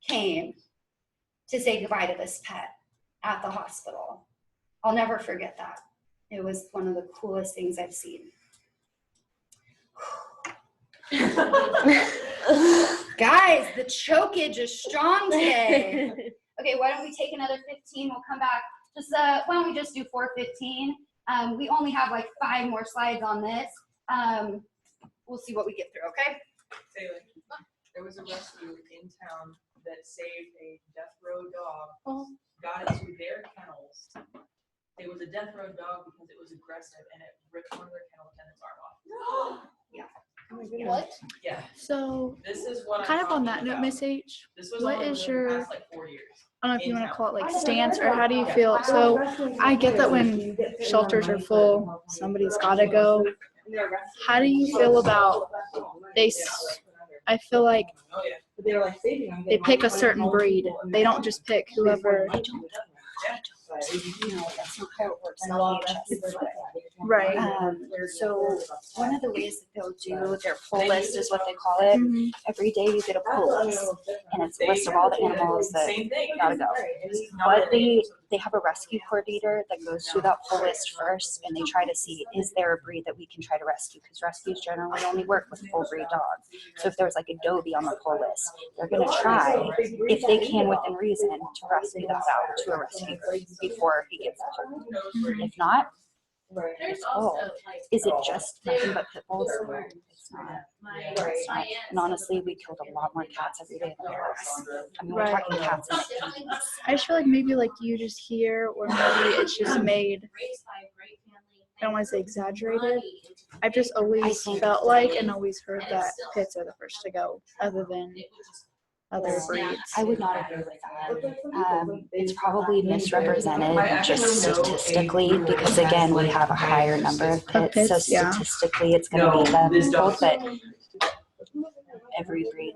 came to say goodbye to this pet at the hospital. I'll never forget that. It was one of the coolest things I've seen. Guys, the chokage is strong today. Okay, why don't we take another 15? We'll come back. Just why don't we just do 4:15? We only have like 5 more slides on this. We'll see what we get through, okay? Taylor, there was a rescue in town that saved a death row dog, got into their kennels. It was a death row dog because it was aggressive and it ripped one of their kennel attendants' arm off. What? Yeah, So, this is what kind I'm of on that talking note, about. Miss H, This was what only is within the your, past, like 4 years. I don't know if you in want to town. call it like stance, or how do you feel? So, I get that when shelters are full, somebody's got to go. How do you feel about I feel like Oh, yeah. they pick a certain breed. They don't just pick whoever. No, that's not how it works in DHS. Right. So one of the ways that they'll do their pull list is what they call it. Mhm. Every day you get a pull list, and it's a list of all the animals that Same thing. gotta go. But they have a rescue coordinator that goes through that pull list first, and they try to see, is there a breed that we can try to rescue? Because rescues generally only work with full breed dogs. So if there's like a Dobie on the pull list, they're gonna try, if they can within reason, to rescue that out to a rescue before he gets pulled. If not, it's pulled. Is it just nothing but pit bulls? It's not. It's not. And honestly, we killed a lot more cats every day than dogs. I mean, we're Right. talking cats in the 80s. I just feel like maybe like you just hear, or maybe it's just made, I don't want to say exaggerated. I've just always felt like and always heard that pits are the first to go, other than other breeds. I would not agree with that. It's probably misrepresented just statistically, because again, we have a higher number of pits, so yeah. statistically it's going to be them pulled, but every breed.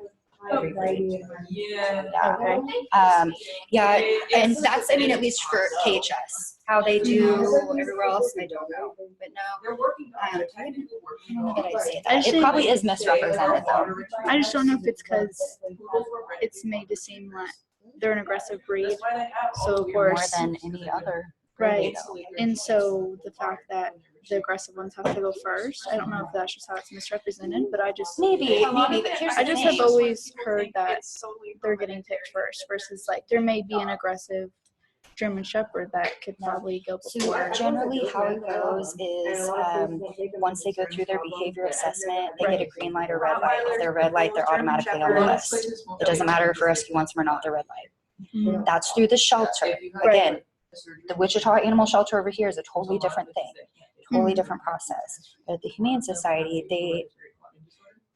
Yeah. Okay. Yeah, and that's, I mean, at least for KHS. How they do everywhere else, I don't know. But no, They're working on it. I don't know that I'd say I that. just It think- probably is misrepresented though. I just don't know if it's because it's made to seem like they're an aggressive breed. That's why they have all So of the More course, than any other. right. breed, And so the fact that the aggressive ones have to go first, I don't know if that's just how it's misrepresented, but I just Maybe, but here's I the just thing. have always heard that they're getting picked first versus like there may be an aggressive German Shepherd that could probably go So before. generally how it goes is once they go through their behavior assessment, they get a green light or red light. If they're red light, they're automatically on the list. It doesn't matter if a rescue wants them or not, they're red light. Mhm. That's through the shelter. Again, the Wichita Animal Shelter over here is a totally different thing, totally different process. But at the Humane Society,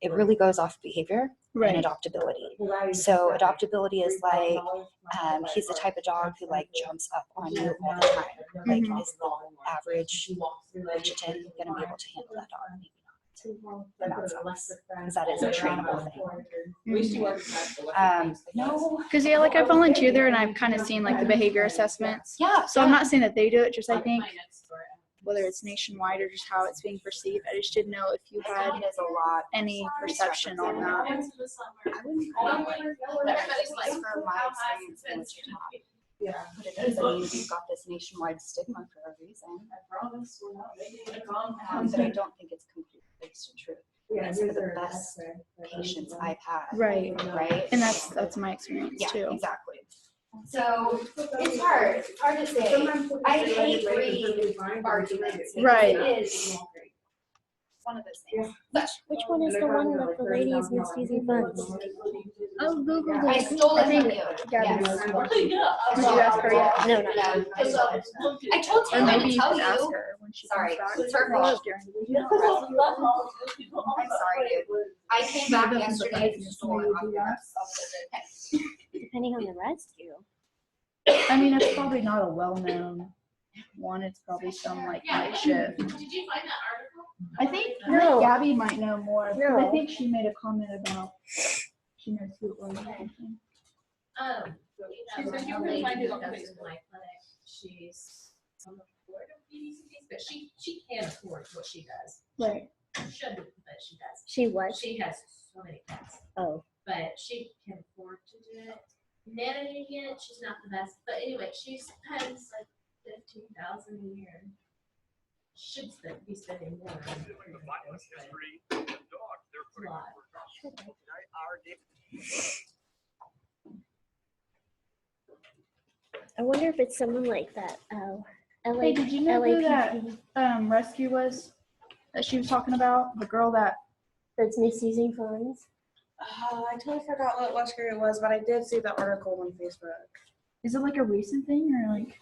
it really goes off behavior and Right. adoptability. So adoptability is like, he's the type of dog who like jumps up on you all the time. Like, Mhm. is the average Wichitan gonna be able to handle that dog? Maybe not. And that sucks, because that is a trainable thing. No, Because yeah, like I volunteer there and I've kind of seen like the behavior assessments. yeah. So I'm not saying that they do it, just I think whether it's nationwide or just how it's being perceived, I just didn't know if you had There's a lot. any perception on that. I wouldn't call it like for my experience in Wichita. But it is, I mean, we've got this nationwide stigma for a reason. But I don't think it's completely based in truth. And some of the best patients I've had. Right. Right? And that's my experience Yeah, too. exactly. So it's hard. It's hard to say. I hate reading arguments. because Right. It is one of those things. But Which one is the one that the lady is misusing funds? Oh, Google I it. stole it from you. Gabby Yes. knows what. Did you ask her yet? No, not Yeah, yet. I stole it. I told Or Taylor maybe to you tell could ask you. her when she Sorry, comes back. it's her fault. I'm sorry, dude. I came back yesterday and stole it off your house. Depending on the rescue. I mean, it's probably not a well-known one. It's probably some like night shift. Did you find that article? I think No. Gabby might know more. 'Cause No. I think she made a comment about she knows who it was. or something. She said you can find it on Facebook. My clinic, she's on the board of BDCs, but she can't afford what she does. Right. She shouldn't, but she does. She was. She has so many cats, Oh. but she can afford to do it. Managing it, she's not the best, but anyway, she spends like 15,000 a year. Should be spending more. On those, but it's a lot. I wonder if it's someone like that. Oh, LA, Hey, did you know who that LAPD rescue was that she was talking about? The girl that that's misusing funds. Oh, I totally forgot what rescue it was, but I did see the article on Facebook. is it like a recent thing or like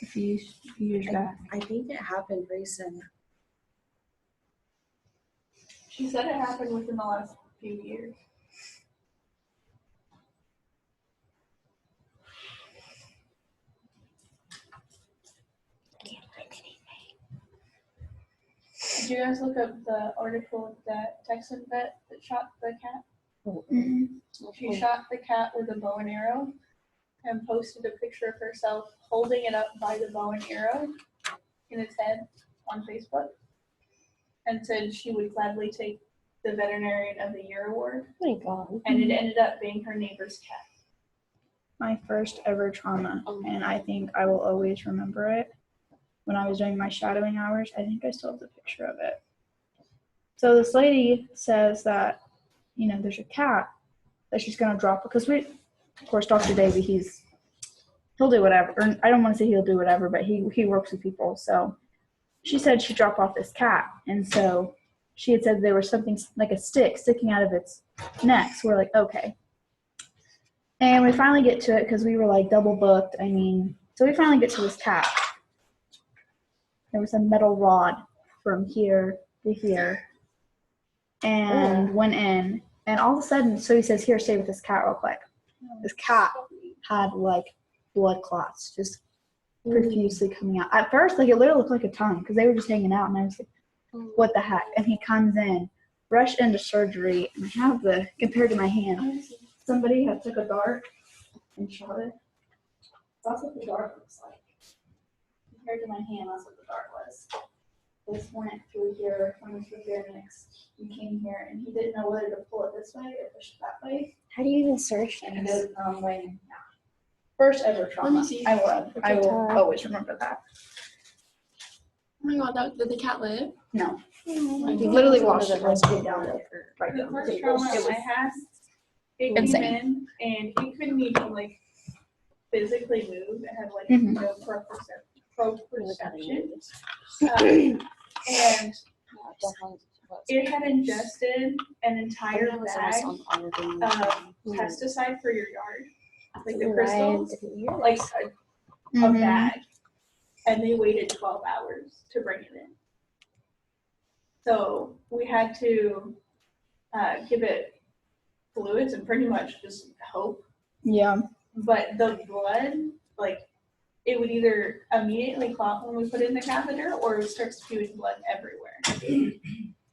a few years back? I think it happened recent. She said it happened within the last few years. Can't find anything. Did you guys look up the article of that Texan vet that shot the cat? Mm-mm. She shot the cat with a bow and arrow and posted a picture of herself holding it up by the bow and arrow in its head on Facebook and said she would gladly take the Veterinarian of the Year award. Oh my God. And it ended up being her neighbor's cat. My first ever trauma, and I think I will always remember it. When I was doing my shadowing hours, I think I still have the picture of it. So this lady says that, you know, there's a cat that she's gonna drop because of course, Dr. Davey, he'll do whatever. Or I don't want to say he'll do whatever, but he works with people. So she said she'd drop off this cat, and so she had said there was something like a stick sticking out of its neck. So we're like, okay. And we finally get to it because we were like double booked. I mean, so we finally get to this cat. There was a metal rod from here to here, and went in. And all of a sudden, so he says, "Here, stay with this cat real quick." This cat had like blood clots just profusely coming out. At first, like it literally looked like a tongue because they were just hanging out, and I was like, "What the heck?" And he comes in, rushed into surgery, and I have the compared to my hand. Somebody had took a dart and shot it. That's what the dart looks like. Compared to my hand, that's what the dart was. This went through here, went through here next, and came here, and he didn't know whether to pull it this way or push it that way. How do you even search And it this? goes the wrong way. And yeah. First ever trauma. see. I will always remember that. Oh my God, did the cat live? No. Oh, He literally washed it right down there. Right The down the first table. trauma It was I had, it insane. came in and he couldn't even like physically move. It had like Mhm. no proprioception. And it had ingested an entire bag of pesticide for your yard, like the crystals, like a Mhm. bag, and they waited 12 hours to bring it in. So we had to give it fluids and pretty much just hope. Yeah. But the blood, like, it would either immediately clot when we put it in the catheter or it would start spewing blood everywhere.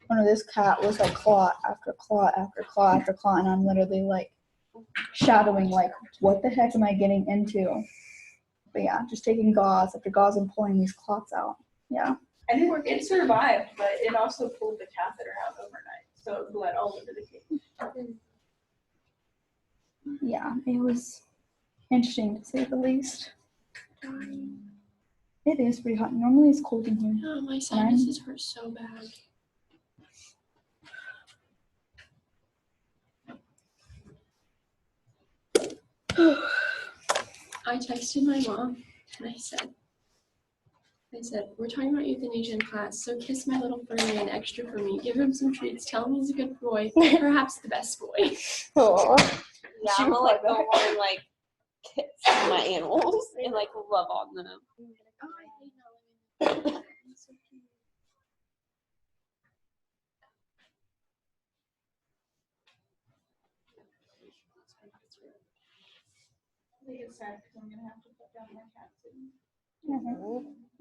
One of this cat was like clot after clot after clot after clot, and I'm literally like shadowing, like, what the heck am I getting into? But yeah, just taking gauze after gauze and pulling these clots out. Yeah. And it survived, but it also pulled the catheter out overnight. So it bled all over the cage. Yeah, it was interesting to say the least. It is pretty hot. Normally it's cold in here. Oh, my sinuses hurt so bad. I texted my mom and I said, we're talking about euthanasia in class, so kiss my little fur man extra for me. Give him some treats. Tell him he's a good boy, perhaps the best boy. Aw. Yeah, I'm gonna like go home and like kiss my animals and like love on them. Oh, I hate Halloween. It's so cute. I think it's sad because I'm gonna have to put down my cat soon.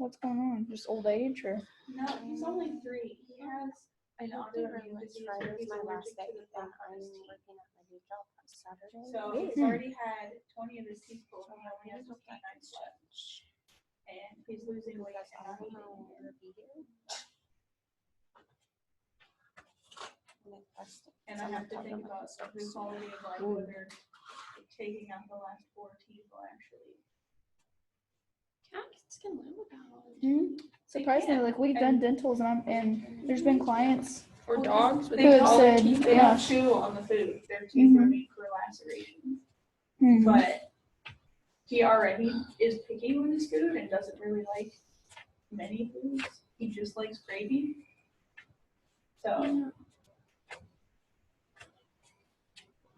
What's going on? Just old age or? No, he's only 3. He has I an hope they autoimmune realize disease Friday where is he's my last allergic day to the and front of I'm his teeth. working at my new job on Saturday. So he's already had 20 of his teeth pulled. He only has his canines left. And he's losing weight and not eating again. And I have to think about the quality of life, whether taking out the last 4 teeth will actually. Cats can live without. Surprisingly, like we've done dentals and there's been clients. Or dogs with They Who have don't, said, they yeah. don't chew on the food. Their teeth Mhm. remain for lacerations. Mhm. But he already is picky with his food and doesn't really like many foods. He just likes gravy. So,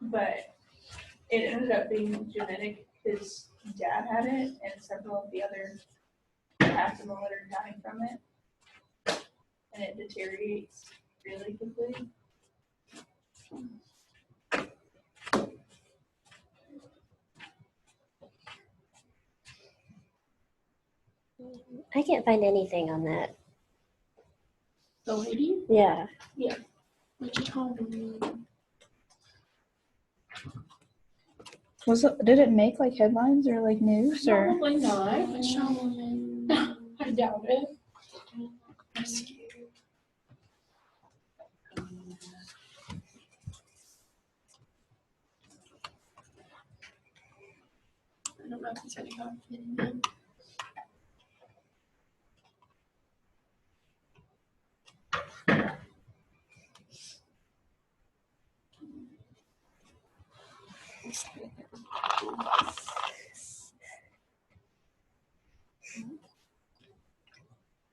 but it ended up being genetic. His dad had it, and several of the other cats in the litter died from it. And it deteriorates really quickly. I can't find anything on that. The lady? Yeah. What you talking about? Did it make like headlines or like news or? Probably not. I doubt it. I don't know if it's any confident.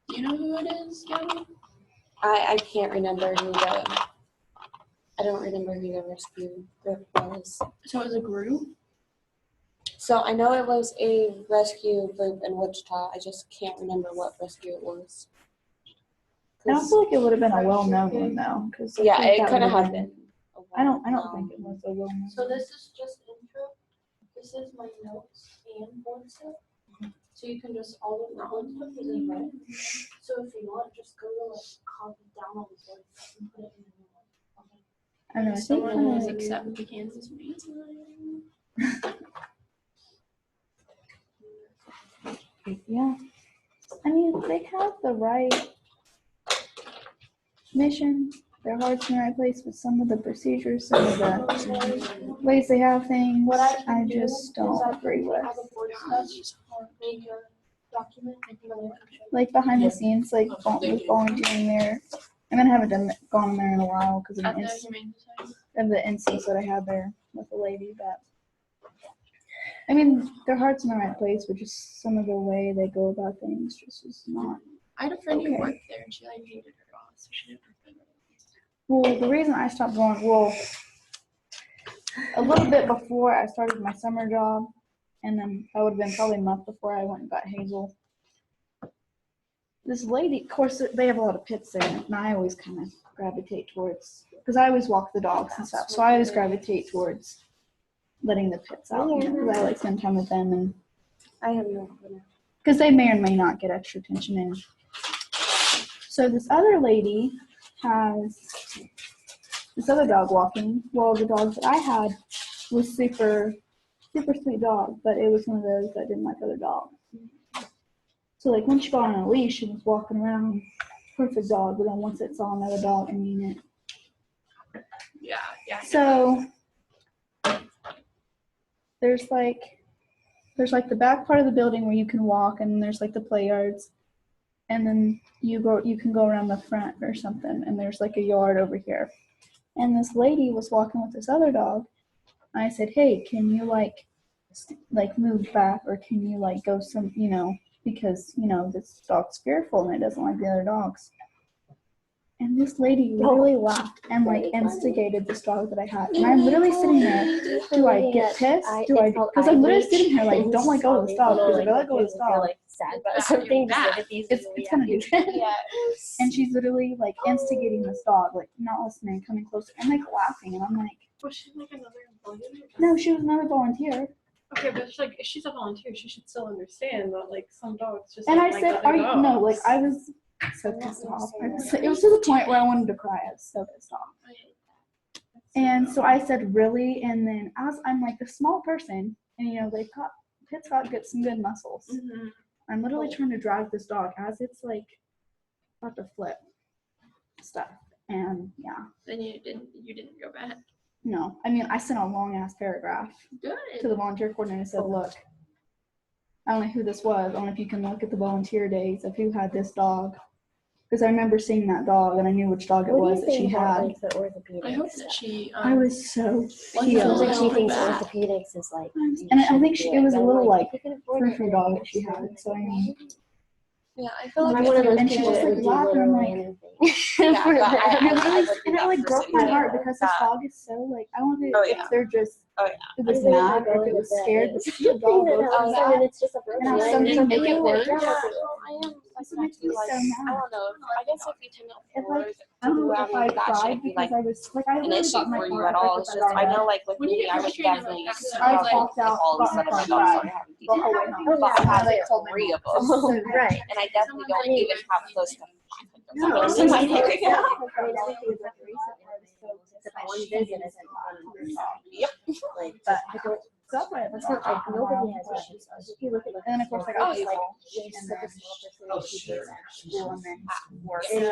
Do you know who it is, Gabby? I can't remember who the I don't remember who the rescue group was. So it was a group? So I know it was a rescue group in Wichita. I just can't remember what rescue it was. I don't feel like it would have been a well-known one though, because Yeah, it could have been. I don't think it was a well-known. So this is just intro. This is my notes and board stuff. So you can just, all of the board stuff is in red. So if you want, just go to like copy down on the board stuff and put it in the new one. Okay. I don't know. I think Someone always like, accept the Kansas meat. yeah. I mean, they have the right mission. Their heart's in the right place, but some of the procedures, some of the ways they have things, What I I can do just is don't I agree can with. have a board stuff or make a document and then I can show you. Like behind the scenes, like with volunteering there. I mean, I haven't gone there in a while because of At the the Humane Society. instance that I had there with the lady. But I mean, their heart's in the right place, but just some of the way they go about things just is not. I had a friend who Okay. worked there and she like hated her boss, so she didn't work there. Well, the reason I stopped going, a little bit before I started my summer job, and then that would have been probably a month before I went and got Hazel. This lady, of course, they have a lot of pits there, and I always kind of gravitate towards, because I always walk the dogs and stuff, so I always gravitate towards letting the pits out, because I like spend time with them, and I have no idea. because they may or may not get extra attention in. So this other lady has this other dog walking. Well, the dog that I had was super sweet dog, but it was one of those that didn't like other dogs. So like when she got on a leash, she was walking around, perfect dog, but then once it saw another dog, I mean it. Yeah. So there's like the back part of the building where you can walk, and there's like the play yards, and then you can go around the front or something, and there's like a yard over here. And this lady was walking with this other dog, and I said, hey, can you like like move back, or can you like go some, because this dog's fearful and it doesn't like the other dogs. And this lady literally laughed and like instigated this dog that I had. And I'm literally sitting there. Do I get pissed? Because I'm literally sitting here like, don't let go of this dog. Because if I let go of this dog, like sad about something. it's gonna do that. And she's literally like instigating this dog, like not listening, coming closer, and like laughing. And I'm like, Was she like another employee? no, she was another volunteer. Okay, but like, if she's a volunteer, she should still understand that like some dogs just. And don't I like said, other are you, no, dogs. like I was so pissed off. It was to the point where I wanted to cry. I was so pissed off. And so I said, really? And then as I'm like a small person, and Pitt's got some good muscles. Mhm. I'm literally trying to drag this dog as it's like about to flip stuff. And yeah, Then you didn't go back. no. I mean, I sent a long ass paragraph Good. to the volunteer coordinator and said, look, I don't know who this was. I don't know if you can look at the volunteer days of who had this dog. Because I remember seeing that dog and I knew which dog it was that she had. Like the orthopedics? I hope that she. I was so Like, It sounds like peeled. she thinks Back. orthopedics is like. And I think it was a little like if you can afford it, frou-frou then dog you that she should. had. So I mean, Yeah, I feel I'm like one of those and she people just that like would do laughed and I'm literally like, anything. Yeah, for but that. and it I really, would do and it that like for broke my somebody heart because this that- dog is so like, I don't know Oh, if yeah. they're just, Oh, yeah. it was I'm gonna mad or if it was scared, but she dog Something that goes all of a like sudden that. it's just a And how virgin. something make it worse. Yeah, well, I am like This makes that too. me Like, so I mad. don't know. I guess if you can If afford like, to I don't do know it, I if I mean, that cried shouldn't be because like I was like, I an really issue got my for you heart at all. broke It's by just, that I dog. know like with When you me, get I would frustrated like definitely that, I struggle walked if out, all of a got my sudden car my dog back started having the whole way details. home. But I have They like told me 3 of not. them. Right. And I definitely don't I mean, even have close to 5 No, of it's them. like- Like, I mean, everything is like recently. Except for one visit is Yep. like, But I don't. so that's why That's not like nobody has issues. If you look at like, And then of course I oh, got like people, she's and such a then small person. oh, She shit. takes action. school and then work. And So,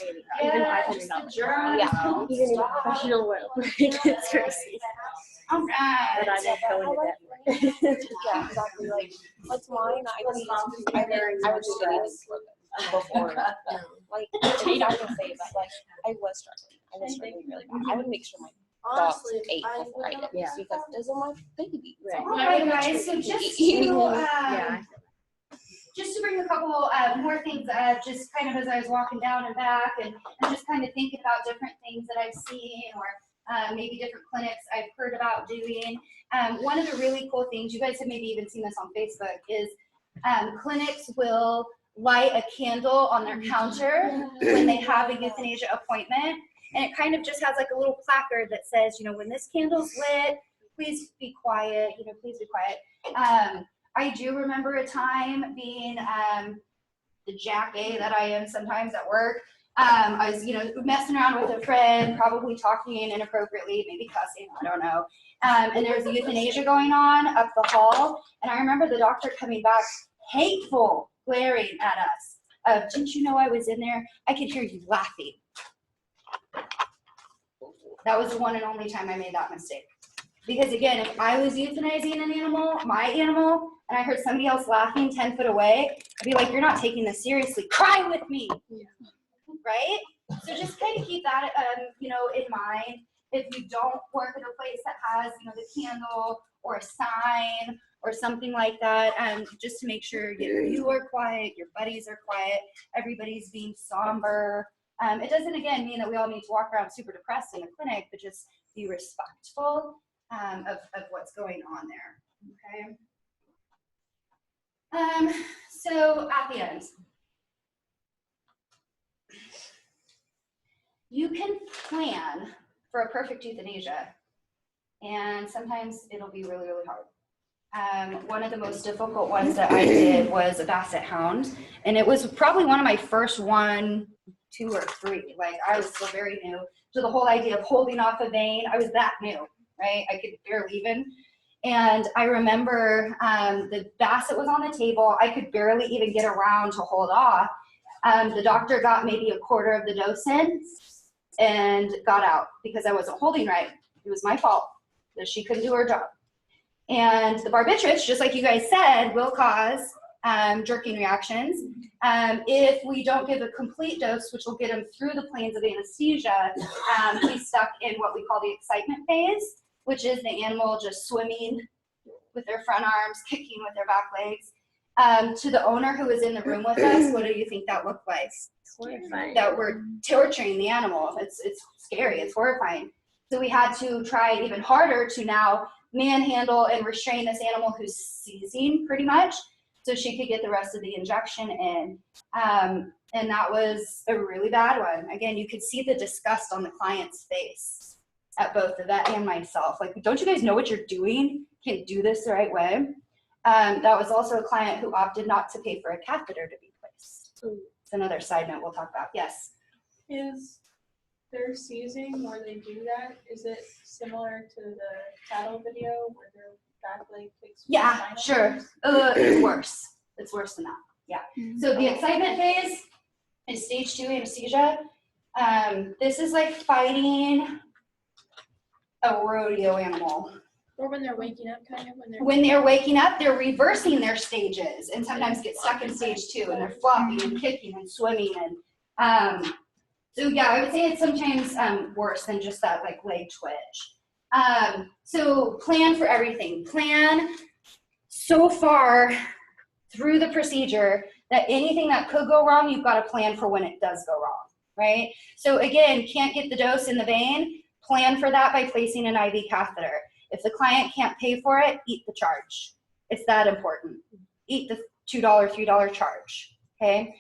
even Yeah, $500. Yeah. Even in the professional world, like it's crazy. All right. But I won't go into that. Yeah, exactly. Like mine, I was shitty before. Like, it's not to say, but like, I was struggling really bad. I would make sure my dogs Honestly, ate I before I did Yeah. because those are my babies. Right. All right, guys, so just to, Yeah. just to bring a couple more things, just kind of as I was walking down and back and just kind of thinking about different things that I've seen or maybe different clinics I've heard about doing. One of the really cool things, you guys have maybe even seen this on Facebook, is clinics will light a candle on their counter when they have a euthanasia appointment. And it kind of just has like a little placard that says, when this candle's lit, please be quiet, please be quiet. I do remember a time being the jack-a that I am sometimes at work. I was, messing around with a friend, probably talking inappropriately, maybe cussing, I don't know. And there was a euthanasia going on up the hall. And I remember the doctor coming back, hateful, glaring at us. Didn't you know I was in there? I could hear you laughing. That was the one and only time I made that mistake. Because again, if I was euthanizing an animal, my animal, and I heard somebody else laughing 10 foot away, I'd be like, you're not taking this seriously. Cry with me. Right? So just kind of keep that, in mind. If you don't work at a place that has, the candle or a sign or something like that, just to make sure you are quiet, your buddies are quiet, everybody's being somber. It doesn't, again, mean that we all need to walk around super depressed in the clinic, but just be respectful of what's going on there, okay? So at the end, you can plan for a perfect euthanasia, and sometimes it'll be really, really hard. One of the most difficult ones that I did was a Basset Hound, and it was probably one of my first 1, 2, or 3. Like, I was still very new to the whole idea of holding off a vein. I was that new, right? I could barely even. And I remember the Basset was on the table. I could barely even get around to hold off. The doctor got maybe a quarter of the dose in and got out because I wasn't holding right. It was my fault that she couldn't do her job. And the barbiturates, just like you guys said, will cause jerking reactions. If we don't give a complete dose, which will get them through the planes of anesthesia, he's stuck in what we call the excitement phase, which is the animal just swimming with their front arms, kicking with their back legs. To the owner who was in the room with us, what do you think that looked like? Horrifying. That we're torturing the animal. It's scary, it's horrifying. So we had to try even harder to now manhandle and restrain this animal who's seizing pretty much, so she could get the rest of the injection in. And that was a really bad one. Again, you could see the disgust on the client's face at both the vet and myself. Like, don't you guys know what you're doing? Can't do this the right way. That was also a client who opted not to pay for a catheter to be placed. It's another side note we'll talk about. Yes. Is their seizing where they do that, is it similar to the cattle video where their back leg kicks? with the Yeah, spinal sure. cord? It's worse. It's worse than that. Yeah. So the excitement phase is stage 2 anesthesia. This is like fighting a rodeo animal. Or when they're waking up, kind of When they're waking up, they're reversing their stages and sometimes get stuck in stage 2 and they're flopping and kicking and swimming. And so yeah, I would say it's sometimes worse than just that like leg twitch. So plan for everything. Plan so far through the procedure that anything that could go wrong, you've got to plan for when it does go wrong, right? So again, can't get the dose in the vein, plan for that by placing an IV catheter. If the client can't pay for it, eat the charge. It's that important. Eat the $2, $3 charge, okay?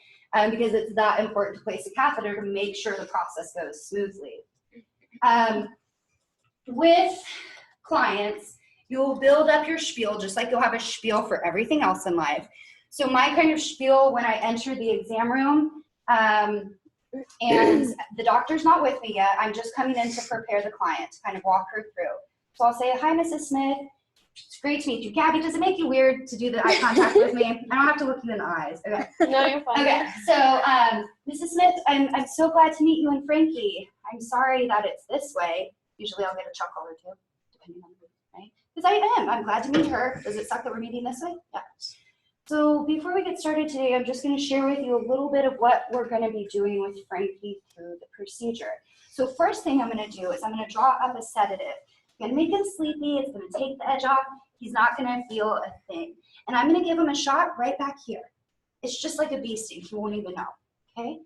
Because it's that important to place a catheter to make sure the process goes smoothly. With clients, you'll build up your spiel just like you'll have a spiel for everything else in life. So my kind of spiel when I enter the exam room, and the doctor's not with me yet, I'm just coming in to prepare the client, to kind of walk her through. So I'll say, hi, Mrs. Smith. It's great to meet you. Gabby, does it make you weird to do the eye contact with me? I don't have to look you in the eyes. Okay. No, you're fine. Okay. So, Mrs. Smith, I'm so glad to meet you and Frankie. I'm sorry that it's this way. Usually I'll get a chuckle or two, depending on who, right? Because I am. I'm glad to meet her. Does it suck that we're meeting this way? Yeah. So before we get started today, I'm just going to share with you a little bit of what we're going to be doing with Frankie through the procedure. So first thing I'm going to do is I'm going to draw up a sedative. I'm going to make him sleepy. It's going to take the edge off. He's not going to feel a thing. And I'm going to give him a shot right back here. It's just like a bee sting. He won't even know, okay?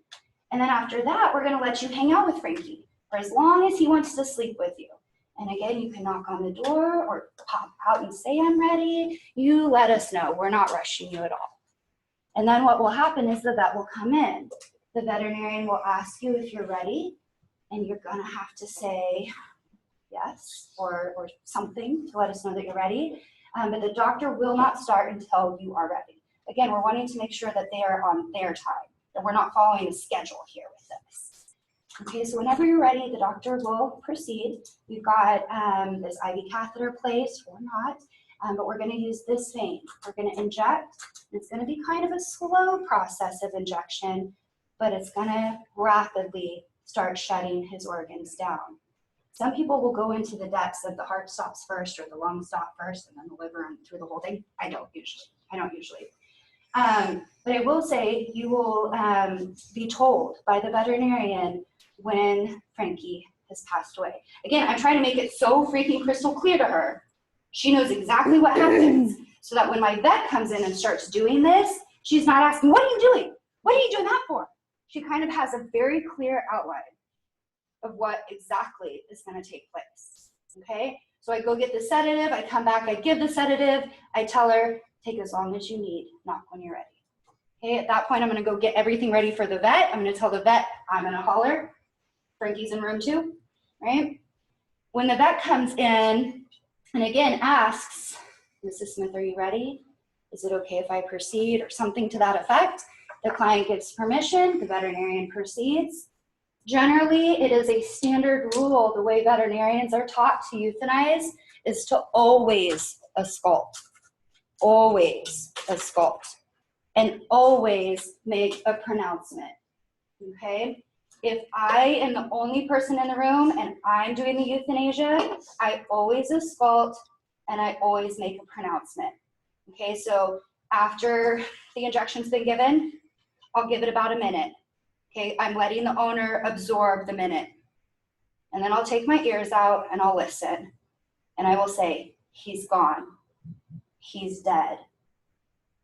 And then after that, we're going to let you hang out with Frankie for as long as he wants to sleep with you. And again, you can knock on the door or pop out and say, I'm ready. You let us know. We're not rushing you at all. And then what will happen is the vet will come in. The veterinarian will ask you if you're ready, and you're going to have to say yes or something to let us know that you're ready. But the doctor will not start until you are ready. Again, we're wanting to make sure that they are on their time, that we're not following a schedule here with this. Okay, so whenever you're ready, the doctor will proceed. We've got this IV catheter placed or not, but we're going to use this vein. We're going to inject. It's going to be kind of a slow process of injection, but it's going to rapidly start shutting his organs down. Some people will go into the depths of the heart stops first or the lungs stop first and then the liver and through the whole thing. I don't usually. But I will say you will be told by the veterinarian when Frankie has passed away. Again, I'm trying to make it so freaking crystal clear to her. She knows exactly what happens so that when my vet comes in and starts doing this, she's not asking, what are you doing? What are you doing that for? She kind of has a very clear outline of what exactly is going to take place, okay? So I go get the sedative, I come back, I give the sedative, I tell her, take as long as you need, knock when you're ready. Okay, at that point, I'm going to go get everything ready for the vet. I'm going to tell the vet, I'm going to holler. Frankie's in room 2, right? When the vet comes in and again asks, Mrs. Smith, are you ready? Is it okay if I proceed or something to that effect? The client gives permission, the veterinarian proceeds. Generally, it is a standard rule, the way veterinarians are taught to euthanize is to always auscult. Always auscult. And always make a pronouncement, okay? If I am the only person in the room and I'm doing the euthanasia, I always auscult and I always make a pronouncement. Okay, so after the injection's been given, I'll give it about a minute. Okay, I'm letting the owner absorb the minute. And then I'll take my ears out and I'll listen. And I will say, he's gone. he's dead.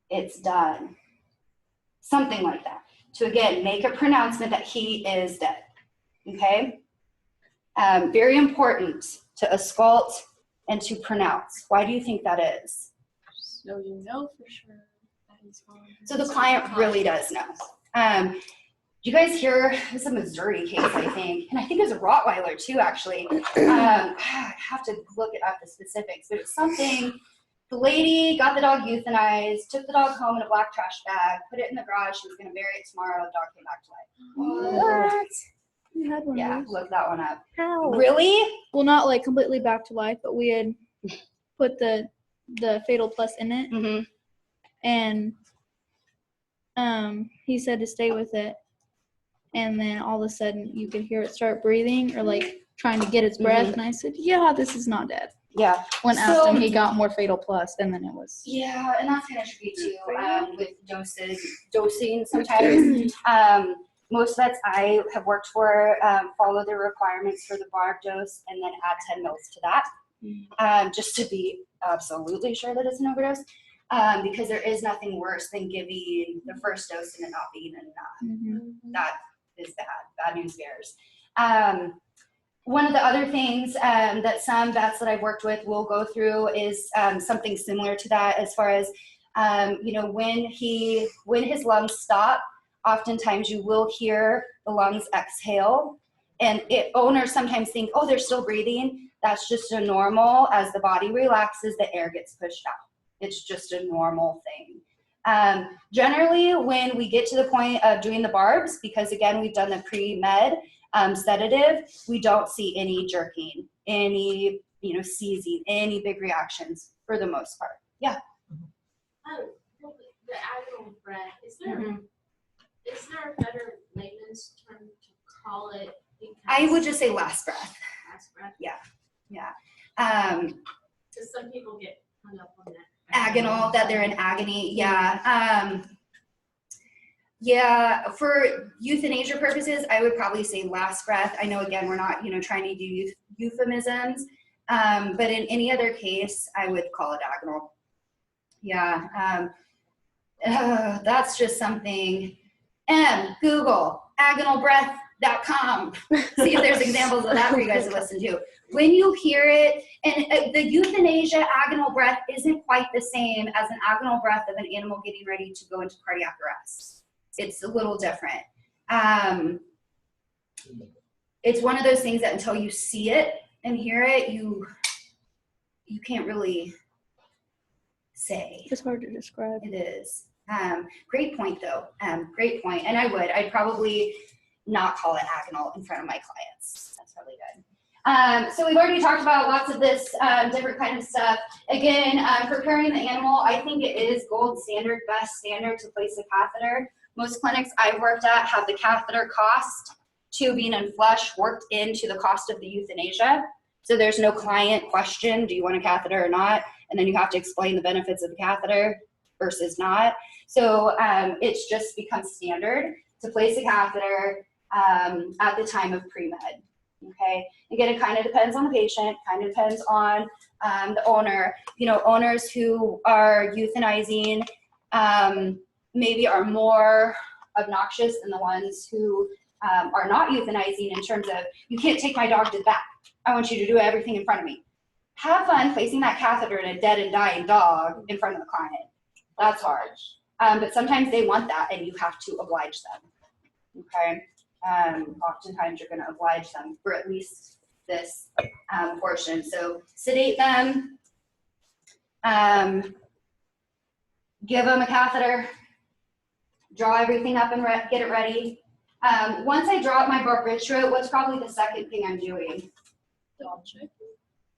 It's done. Something like that. To again, make a pronouncement that he is dead. Okay? Very important to auscult and to pronounce. Why do you think that is? So you know for sure that he's gone. So the client really does know. You guys hear, this is a Missouri case, I think, and I think it was a Rottweiler too, actually. I have to look it up, the specifics, but it's something, the lady got the dog euthanized, took the dog home in a black trash bag, put it in the garage, she was gonna bury it tomorrow, the dog came back to life. What? We had one Yeah, of those. look that one up. How? Really? Well, not like completely back to life, but we had put the Fatal Plus in it, Mm-hmm. and he said to stay with it, and then all of a sudden you could hear it start breathing or like trying to get its breath, and I said, yeah, this is not dead. Yeah. When asked him, he got more Fatal Plus, and then it was. Yeah, and that's kind of tricky too, with dosing sometimes. Most vets I have worked for follow the requirements for the barb dose and then add 10 mils to that, just to be absolutely sure that it's an overdose, because there is nothing worse than giving the first dose and it not being enough. That is bad news bears. One of the other things that some vets that I've worked with will go through is something similar to that, as far as when his lungs stop, oftentimes you will hear the lungs exhale, and owners sometimes think, oh, they're still breathing. That's just a normal, as the body relaxes, the air gets pushed out. It's just a normal thing. Generally, when we get to the point of doing the barbs, because again, we've done the pre-med sedative, we don't see any jerking, any seizing, any big reactions for the most part. Yeah. The agonal breath, is there a better layman's term to call it? I would just say last breath. Last breath. Yeah. Because some people get hung up on that. Agonal, that they're in agony. Yeah. Yeah, for euthanasia purposes, I would probably say last breath. I know, again, we're not, trying to do euphemisms, but in any other case, I would call it agonal. Yeah, that's just something. Google agonalbreath.com. See if there's examples of that for you guys to listen to. When you hear it, and the euthanasia agonal breath isn't quite the same as an agonal breath of an animal getting ready to go into cardiac arrest. It's a little different. It's one of those things that until you see it and hear it, you can't really say. It's hard to describe. It is. Great point, though. Great point. And I'd probably not call it agonal in front of my clients. That's probably good. So we've already talked about lots of this different kind of stuff. Again, preparing the animal, I think it is gold standard, best standard to place a catheter. Most clinics I've worked at have the catheter cost, tubing and flush, worked into the cost of the euthanasia. So there's no client question, do you want a catheter or not? And then you have to explain the benefits of the catheter versus not. So it's just become standard to place a catheter at the time of pre-med. Okay. Again, it kind of depends on the patient, kind of depends on the owner. Owners who are euthanizing maybe are more obnoxious than the ones who are not euthanizing, in terms of, you can't take my dog to the back. I want you to do everything in front of me. Have fun placing that catheter in a dead and dying dog in front of the client. That's hard. But sometimes they want that, and you have to oblige them. Okay. Oftentimes you're going to oblige them for at least this portion. So sedate them, give them a catheter, draw everything up and get it ready. Once I draw up my barbiturate, what's probably the second thing I'm doing?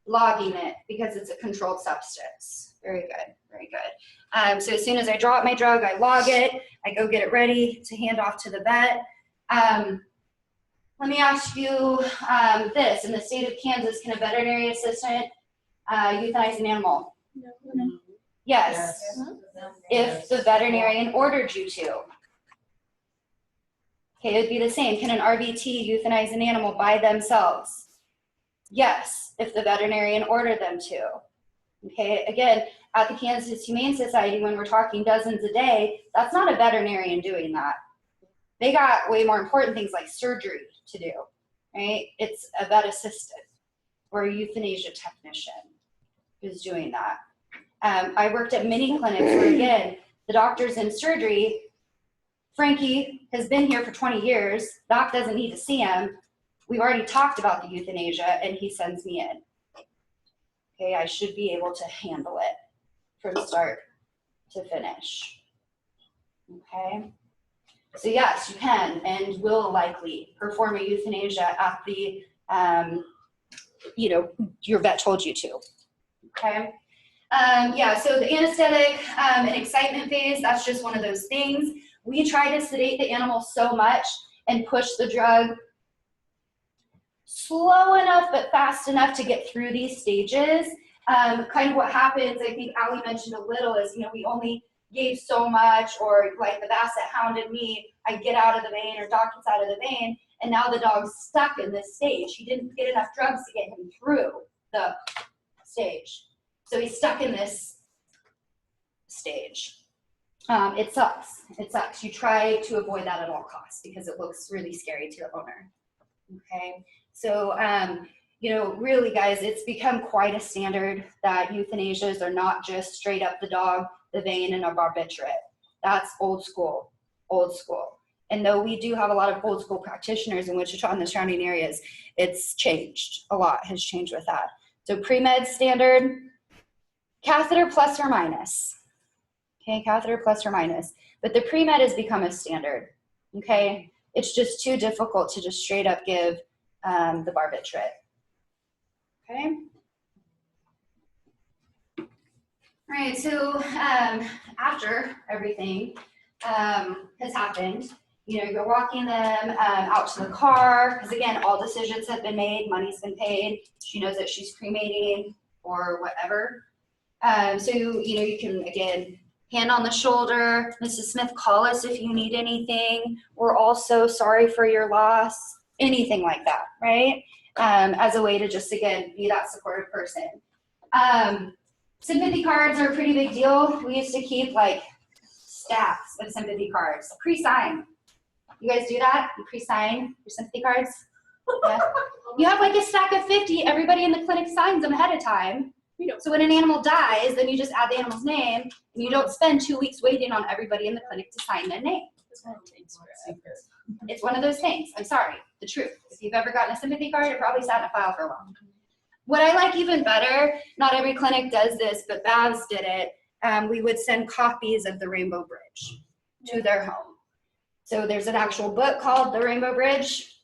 Logging it, because it's a controlled substance. Very good, very good. So as soon as I draw up my drug, I log it, I go get it ready to hand off to the vet. Let me ask you this. In the state of Kansas, can a veterinary assistant euthanize an animal? No. Yes. If the veterinarian ordered you to. Okay, it would be the same. Can an RVT euthanize an animal by themselves? Yes, if the veterinarian ordered them to. Okay, again, at the Kansas Humane Society, when we're talking dozens a day, that's not a veterinarian doing that. They got way more important things like surgery to do, right? It's a vet assistant or a euthanasia technician who's doing that. I worked at many clinics where, again, the doctor's in surgery. Frankie has been here for 20 years. Doc doesn't need to see him. We've already talked about the euthanasia, and he sends me in. Okay, I should be able to handle it from start to finish. Okay, so yes, you can and will likely perform a euthanasia at the, your vet told you to. Okay. Yeah, so the anesthetic and excitement phase, that's just one of those things. We try to sedate the animal so much and push the drug slow enough but fast enough to get through these stages. Kind of what happens, I think Ali mentioned a little, is, we only gave so much, or like the Basset hounded me, I get out of the vein, or Doc gets out of the vein, and now the dog's stuck in this stage. He didn't get enough drugs to get him through the stage. So he's stuck in this stage. It sucks. It sucks. You try to avoid that at all costs because it looks really scary to the owner. Okay. So, really, guys, it's become quite a standard that euthanasias are not just straight up the dog, the vein, and a barbiturate. That's old school, old school. And though we do have a lot of old school practitioners in Wichita and the surrounding areas, it's changed. A lot has changed with that. So pre-med standard, catheter plus or minus. Okay, catheter plus or minus. But the pre-med has become a standard. Okay, it's just too difficult to just straight up give the barbiturate. Okay. All right, so after everything has happened, you're walking them out to the car, because again, all decisions have been made, money's been paid, she knows that she's cremating or whatever. So, you can, again, hand on the shoulder, Mrs. Smith, call us if you need anything. We're all so sorry for your loss, anything like that, right? As a way to just, again, be that supportive person. Sympathy cards are a pretty big deal. We used to keep like stacks of sympathy cards, pre-sign. You guys do that? You pre-sign your sympathy cards? Yeah. You have like a stack of 50, everybody in the clinic signs them ahead of time. So when an animal dies, then you just add the animal's name, and you don't spend 2 weeks waiting on everybody in the clinic to sign their name. It's one of those things. I'm sorry, the truth. If you've ever gotten a sympathy card, it probably sat in a file for a while. What I like even better, not every clinic does this, but Babs did it. We would send copies of the Rainbow Bridge to their home. So there's an actual book called The Rainbow Bridge.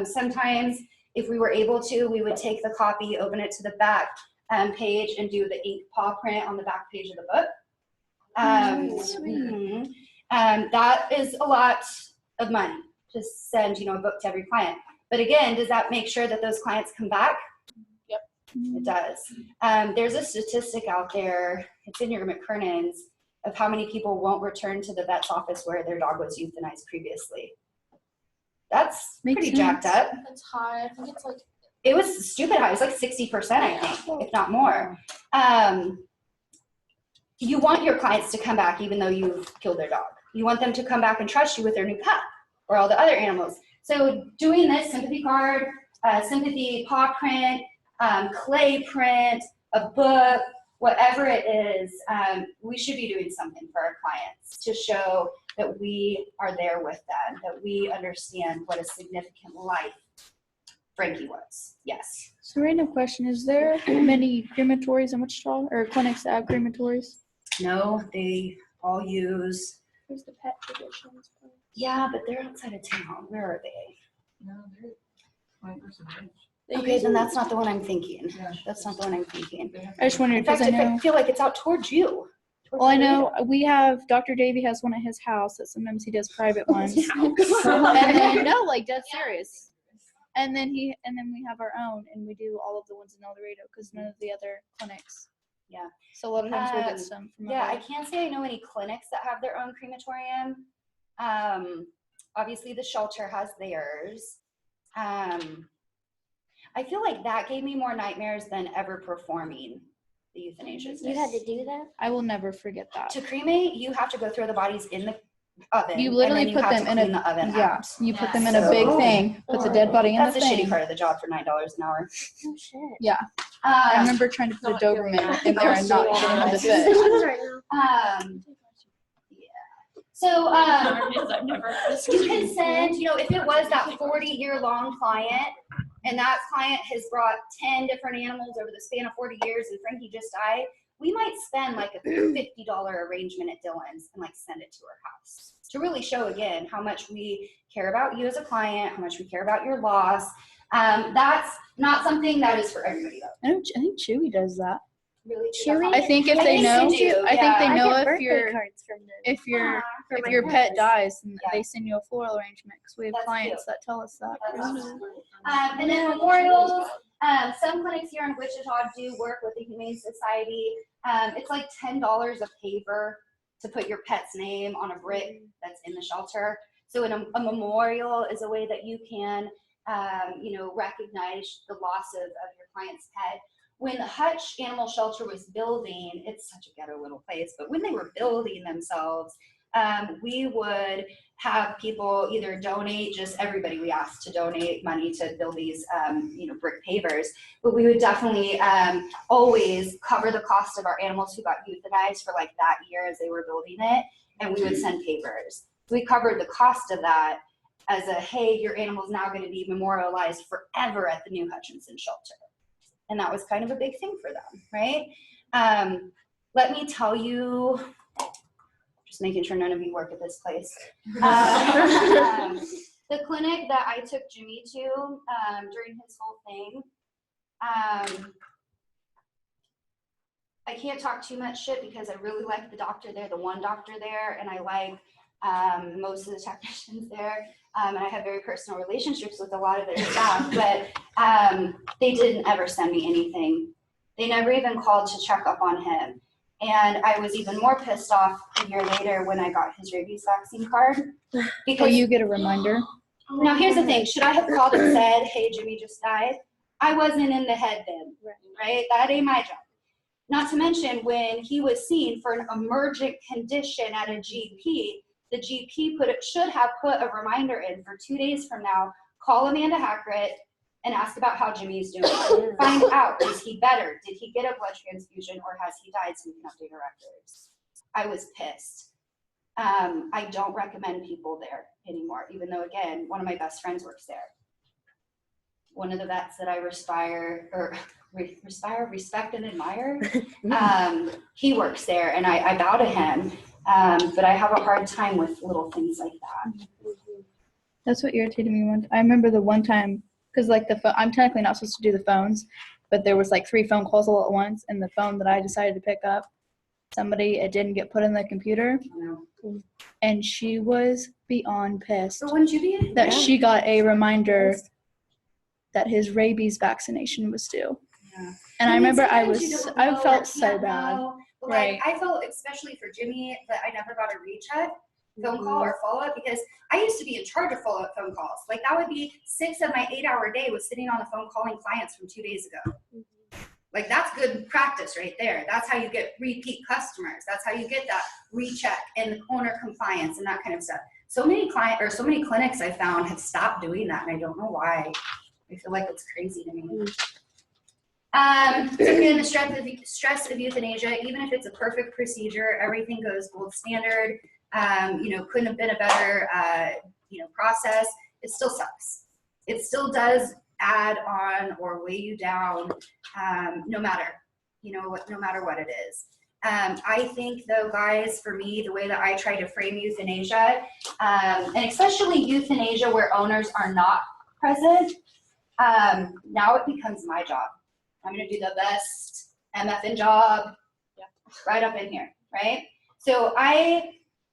Sometimes, if we were able to, we would take the copy, open it to the back page, and do the ink paw print on the back page of the book. That is a lot of money to send, a book to every client. But again, does that make sure that those clients come back? Yep. It does. There's a statistic out there, it's in your McKernan's, of how many people won't return to the vet's office where their dog was euthanized previously. That's pretty jacked up. It's high. I think it's like, it was stupid high. It was like 60%, I think, if not more. You want your clients to come back even though you've killed their dog. You want them to come back and trust you with their new pup or all the other animals. So doing this sympathy card, sympathy paw print, clay print, a book, whatever it is, we should be doing something for our clients to show that we are there with them, that we understand what a significant life Frankie was. Yes. So random question, is there many crematories in Wichita, or clinics that have crematories? No, they all use. there's the pet traditions. Yeah, but they're outside of town. Where are they? No, they're 21st Bridge. Okay, then that's not the one I'm thinking. That's not the one I'm thinking. I just wondered In fact, because I know. I feel like it's out towards you. Well, I know we have Dr. Davey has one at his house that sometimes he does private ones. And then, no, like dead serious. And then we have our own, and we do all of the ones in El Dorado because none of the other clinics. Yeah. So a lot of times we'll get some from. Yeah, I can't say I know any clinics that have their own crematorium. Obviously, the shelter has theirs. I feel like that gave me more nightmares than ever performing the euthanasia. You had to do that? I will never forget that. To cremate, you have to go throw the bodies in the oven. You literally and then you put have them to in clean the oven yeah, out. you put them in a big So- thing, put the dead body in That's the the shitty thing. part of the job for $9 an hour. Oh shit. Yeah, I Um, remember trying to put a Not doing Doberman that. in there and not Not getting him to doing fit. Right now. yeah. So, I've never. you can send, if it was that 40-year-long client, and that client has brought 10 different animals over the span of 40 years, and Frankie just died, we might spend like a $50 arrangement at Dylan's and like send it to her house to really show again how much we care about you as a client, how much we care about your loss. That's not something that is for everybody though. I think Chewy does that. Really, Chewy? I think if I they think know, they do, I think they I know get if birthday your cards from them. if your For if my your pet pets. dies, and Yeah. they send you a floral arrangement because we have That's clients that tell us that. That's awesome. And then memorials, some clinics here in Wichita do work with the Humane Society. It's like $10 a paper to put your pet's name on a brick that's in the shelter. So a memorial is a way that you can, recognize the loss of your client's pet. When the Hutch Animal Shelter was building, it's such a ghetto little place, but when they were building themselves, we would have people either donate, just everybody we asked to donate money to build these, brick pavers, but we would definitely always cover the cost of our animals who got euthanized for like that year as they were building it, and we would send pavers. So we covered the cost of that as a, hey, your animal's now going to be memorialized forever at the new Hutchinson shelter. And that was kind of a big thing for them, right? Let me tell you, just making sure none of you work at this place. The clinic that I took Jimmy to during his whole thing, I can't talk too much shit because I really like the doctor there, the one doctor there, and I like most of the technicians there. And I have very personal relationships with a lot of their staff, but they didn't ever send me anything. They never even called to check up on him. And I was even more pissed off a year later when I got his rabies vaccine card. Because Will you get a reminder? now here's the thing, should I have called and said, hey, Jimmy just died? I wasn't in the head then, right? That ain't my job. Not to mention when he was seen for an emergent condition at a GP, the GP should have put a reminder in for 2 days from now, call Amanda Hackett and ask about how Jimmy's doing. Find out, is he better? Did he get a blood transfusion or has he died so we can update our records? I was pissed. I don't recommend people there anymore, even though, again, one of my best friends works there. One of the vets that I respect and admire, he works there and I bow to him. But I have a hard time with little things like that. That's what irritated me I remember the one time, because like I'm technically not supposed to do the phones, but there was like 3 phone calls all at once, and the phone that I decided to pick up, it didn't get put in the computer, and she was beyond pissed So wouldn't you be? that she got a reminder that his rabies vaccination was due. Yeah. And I remember sometimes you don't know or felt so can't bad. know. But Right. like I felt, especially for Jimmy, that I never got a recheck phone call or follow-up, because I used to be in charge of follow-up phone calls. Like that would be 6 of my 8-hour day was sitting on the phone calling clients from 2 days ago. Like that's good practice right there. That's how you get repeat customers. That's how you get that recheck and owner compliance and that kind of stuff. So many clinics I found have stopped doing that, and I don't know why. I feel like it's crazy to me. So again, the stress of euthanasia, even if it's a perfect procedure, everything goes gold standard. Couldn't have been a better, process. It still sucks. It still does add on or weigh you down, no matter what it is. I think though, guys, for me, the way that I try to frame euthanasia, and especially euthanasia where owners are not present, now it becomes my job. I'm going to do the best MFing job right up in here, right? So I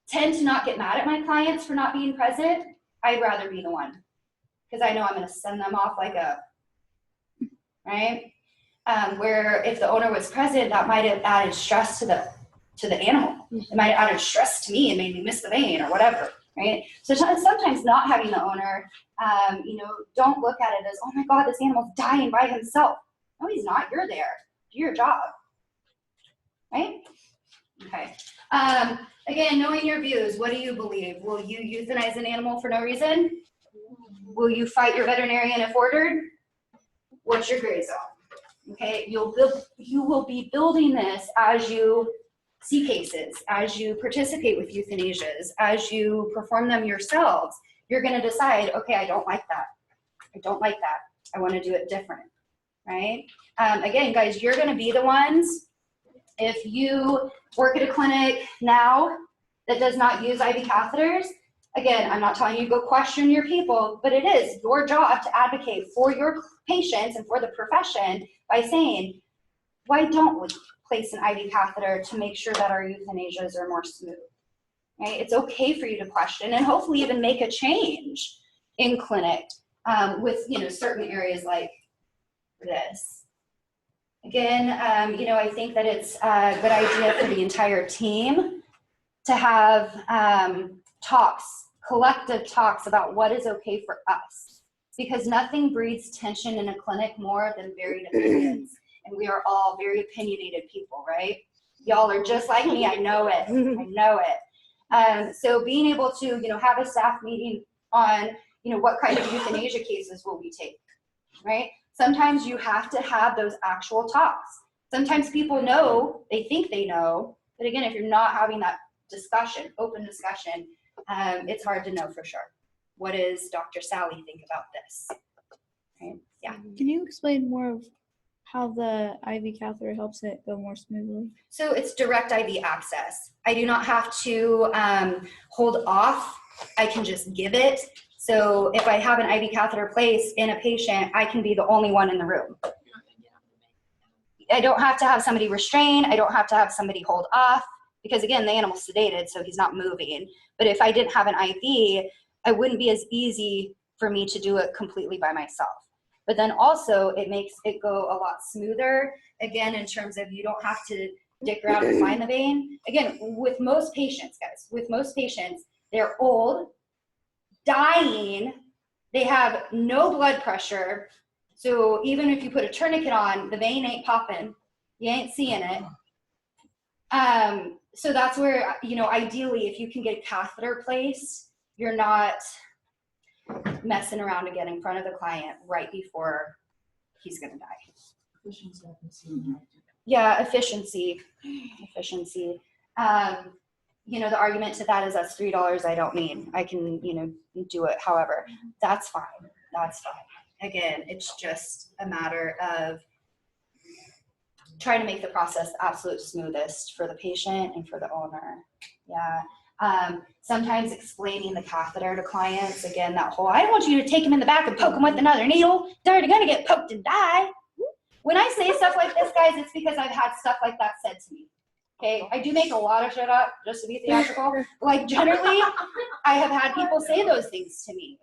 tend to not get mad at my clients for not being present. I'd rather be the one because I know I'm going to send them off like right? Where if the owner was present, that might have added stress to the animal. It might have added stress to me and made me miss the vein or whatever, right? So sometimes not having the owner, don't look at it as, oh my God, this animal's dying by himself. No, he's not. You're there. Do your job. right? Okay. Again, knowing your views, what do you believe? Will you euthanize an animal for no reason? Will you fight your veterinarian if ordered? What's your gray zone? Okay, you will be building this as you see cases, as you participate with euthanasias, as you perform them yourselves. You're going to decide, okay, I don't like that. I don't like that. I want to do it different, right? Again, guys, you're going to be the ones, if you work at a clinic now that does not use IV catheters, again, I'm not telling you to go question your people, but it is your job to advocate for your patients and for the profession by saying, why don't we place an IV catheter to make sure that our euthanasias are more smooth, right? It's okay for you to question and hopefully even make a change in clinic with, certain areas like this. Again, I think that it's a good idea for the entire team to have collective talks about what is okay for us, because nothing breeds tension in a clinic more than varied opinions. And we are all very opinionated people, right? Y'all are just like me, I know it, I know it. So being able to, have a staff meeting on, what kind of euthanasia cases will we take, right? Sometimes you have to have those actual talks. Sometimes people know, they think they know, but again, if you're not having that discussion, open discussion, it's hard to know for sure. What does Dr. Sally think about this? Right? Yeah. Can you explain more of how the IV catheter helps it go more smoothly? So it's direct IV access. I do not have to hold off. I can just give it. So if I have an IV catheter placed in a patient, I can be the only one in the room. I don't have to have somebody restrain. I don't have to have somebody hold off, because again, the animal's sedated, so he's not moving. But if I didn't have an IV, it wouldn't be as easy for me to do it completely by myself. But then also it makes it go a lot smoother, again, in terms of you don't have to dig around and find the vein. Again, with most patients, they're old, dying, they have no blood pressure. So even if you put a tourniquet on, the vein ain't popping, you ain't seeing it. So that's where, ideally, if you can get a catheter placed, you're not messing around again in front of the client right before he's going to die. Yeah, efficiency. The argument to that is that's $3 I don't need. I can, do it however. That's fine. Again, it's just a matter of trying to make the process the absolute smoothest for the patient and for the owner. Yeah. Sometimes explaining the catheter to clients, again, that whole, I don't want you to take them in the back and poke them with another needle. They're already going to get poked and die. When I say stuff like this, guys, it's because I've had stuff like that said to me. Okay, I do make a lot of shit up just to be theatrical. Like generally, I have had people say those things to me.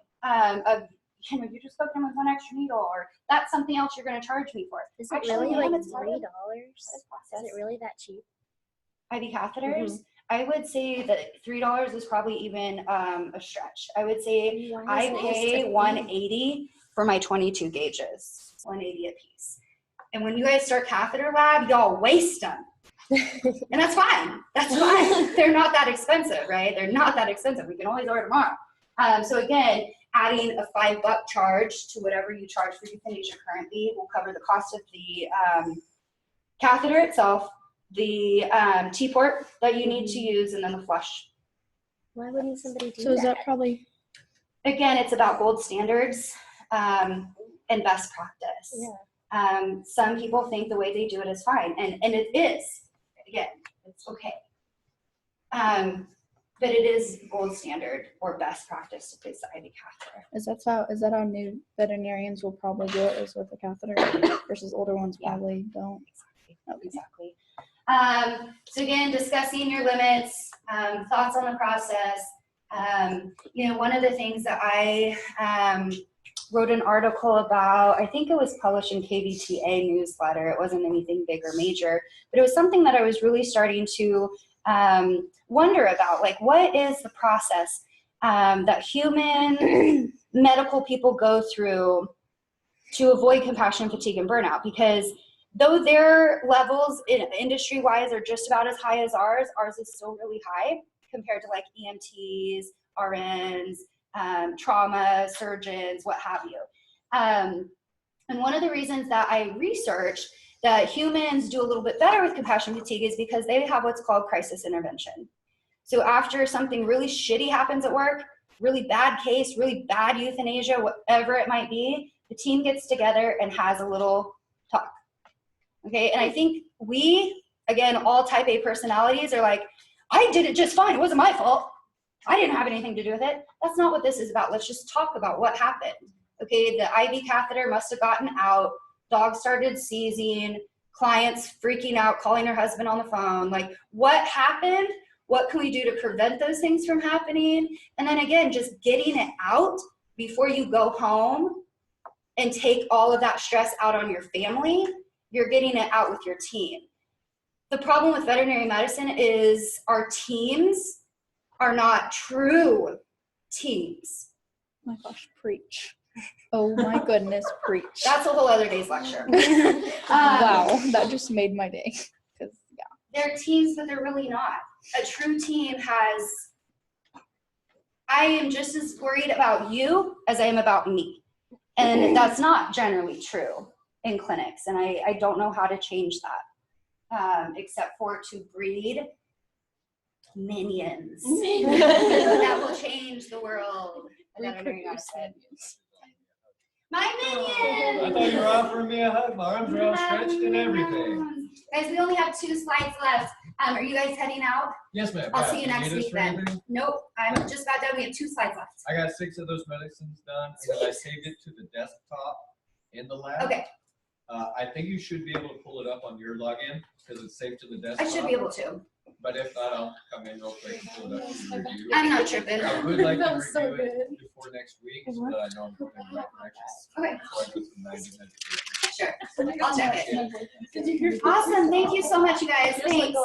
You just poked them with one extra needle, or that's something else you're going to charge me for. Is it really like $3? Is it really that cheap? IV catheters? I would say that $3 is probably even a stretch. I would say I pay $180 for my 22 gauges, $180 a piece. And when you guys start catheter lab, y'all waste them. And that's fine. They're not that expensive, right? They're not that expensive. We can always order tomorrow. So again, adding a $5 charge to whatever you charge for euthanasia currently will cover the cost of the catheter itself, the T-port that you need to use, and then the flush. Why wouldn't somebody do that? So is that probably... Again, it's about gold standards and best practice. Yeah. Some people think the way they do it is fine, and it is. Again, it's okay. But it is gold standard or best practice to place the IV catheter. Is that how new veterinarians will probably do it, is with a catheter, versus older ones probably don't? Exactly. So again, discussing your limits, thoughts on the process. One of the things that I wrote an article about, I think it was published in KVTA newsletter. It wasn't anything big or major, but it was something that I was really starting to wonder about, like, what is the process that human medical people go through to avoid compassion fatigue and burnout? Because though their levels industry-wise are just about as high as ours is still really high compared to like EMTs, RNs, trauma surgeons, what have you. And one of the reasons that I researched that humans do a little bit better with compassion fatigue is because they have what's called crisis intervention. So after something really shitty happens at work, really bad case, really bad euthanasia, whatever it might be, the team gets together and has a little talk. Okay, and I think we, again, all type A personalities are like, I did it just fine, it wasn't my fault. I didn't have anything to do with it. That's not what this is about. Let's just talk about what happened. Okay, the IV catheter must have gotten out, dog started seizing, clients freaking out, calling her husband on the phone. Like, what happened? What can we do to prevent those things from happening? And then again, just getting it out before you go home and take all of that stress out on your family, you're getting it out with your team. The problem with veterinary medicine is our teams are not true teams. Oh my gosh, preach. Oh my goodness, preach. That's a whole other day's lecture. Wow, that just made my day. 'Cause, yeah. They're teams, but they're really not. A true team has, I am just as worried about you as I am about me. And that's not generally true in clinics. And I don't know how to change that, except for to breed minions that will change the world. I don't know how to say it. My minions! I thought you were offering me a hug. My arms are all stretched and everything. Guys, we only have 2 slides left. Are you guys heading out? Yes, ma'am. I'll Yeah. see you next Need us week for then. anything? Nope, I'm just about done. We have 2 slides left. I got 6 of those medicines done, and then I saved it to the desktop in the lab. Okay, I think you should be able to pull it up on your login because it's saved to the desktop. I should be able to. But if not, I'll come in real quick and pull it up and review. I'm not tripping. I would like to That was so review it before next week so that I know I'm going in the right direction. Okay, So I go through 90 medications. sure. I'll check it. Awesome, thank you so much, you guys. Thanks.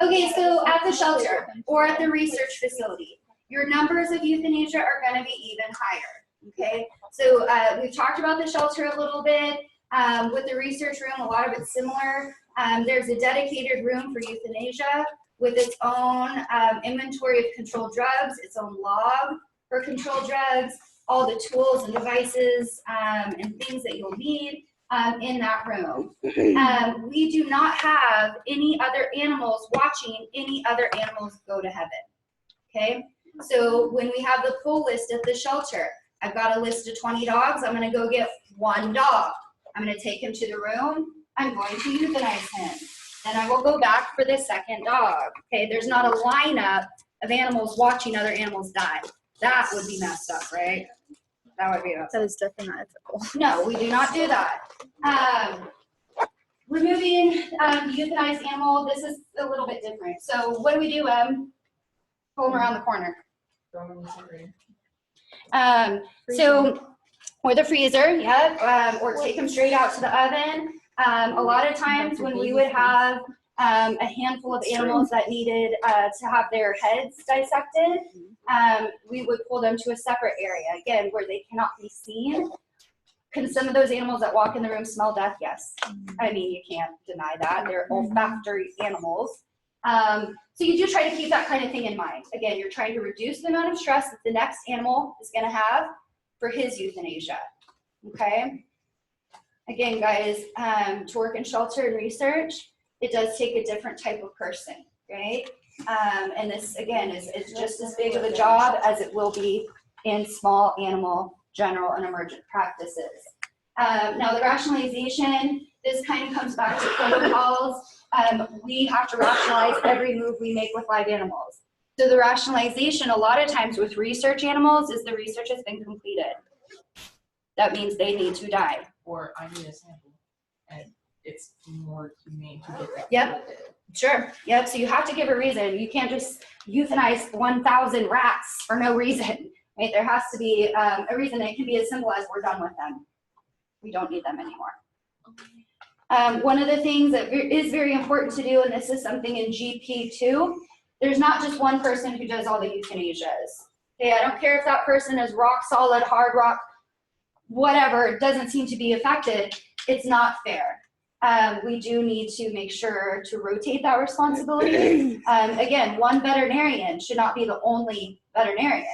Okay, so at the shelter or at the research facility, your numbers of euthanasia are gonna be even higher, okay? So we've talked about the shelter a little bit. With the research room, a lot of it's similar. There's a dedicated room for euthanasia with its own inventory of controlled drugs, its own log for controlled drugs, all the tools and devices and things that you'll need in that room. We do not have any other animals watching any other animals go to heaven, okay? So when we have the full list at the shelter, I've got a list of 20 dogs, I'm gonna go get 1 dog. I'm gonna take him to the room, I'm going to euthanize him. Then I will go back for the 2nd dog, okay? There's not a lineup of animals watching other animals die. That would be messed up, right? That would be messed up. That is definitely not ethical. No, we do not do that. Removing the euthanized animal, this is a little bit different. So what do we do? Pull them around the corner. So, or the freezer, yep, or take them straight out to the oven. A lot of times when we would have a handful of animals that needed to have their heads dissected, we would pull them to a separate area, again, where they cannot be seen. Can some of those animals that walk in the room smell death? Yes. I mean, you can't deny that. They're olfactory animals. So you do try to keep that kind of thing in mind. Again, you're trying to reduce the amount of stress that the next animal is going to have for his euthanasia, okay? Again, guys, to work in shelter and research, it does take a different type of person, right? And this, again, is just as big of a job as it will be in small animal general and emergent practices. Now, the rationalization, this kind of comes back to protocols. We have to rationalize every move we make with live animals. So the rationalization, a lot of times with research animals, is the research has been completed. That means they need to die. Or I need a sample, and it's more humane to get that. Yep. Sure, yep, so you have to give a reason. You can't just euthanize 1,000 rats for no reason, right? There has to be a reason. It can be as simple as we're done with them. We don't need them anymore. One of the things that is very important to do, and this is something in GP too, there's not just one person who does all the euthanasias. Okay, I don't care if that person is rock solid, hard rock, whatever, it doesn't seem to be affected. It's not fair. we do need to make sure to rotate that responsibility. Again, one veterinarian should not be the only veterinarian.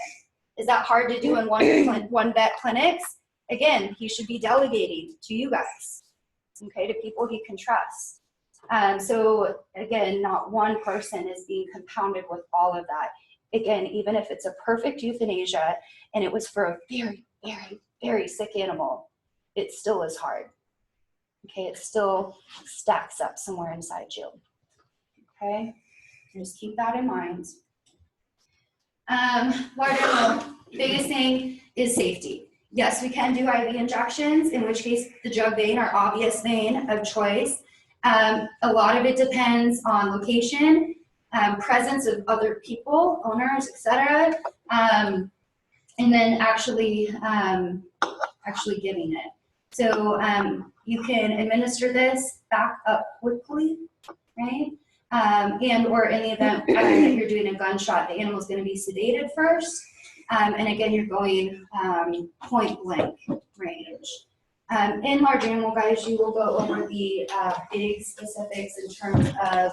Is that hard to do in one vet clinics? Again, he should be delegating to you guys, okay, to people he can trust. So again, not one person is being compounded with all of that. Again, even if it's a perfect euthanasia and it was for a very, very, very sick animal, it still is hard. Okay, it still stacks up somewhere inside you. Okay, just keep that in mind. Large animal, biggest thing is safety. Yes, we can do IV injections, in which case the jug vein, our obvious vein of choice. A lot of it depends on location, presence of other people, owners, etc., and then actually giving it. So you can administer this back up quickly, right? And or in the event that you're doing a gunshot, the animal's going to be sedated first, and again, you're going point blank range. In large animal, guys, you will go over the big specifics in terms of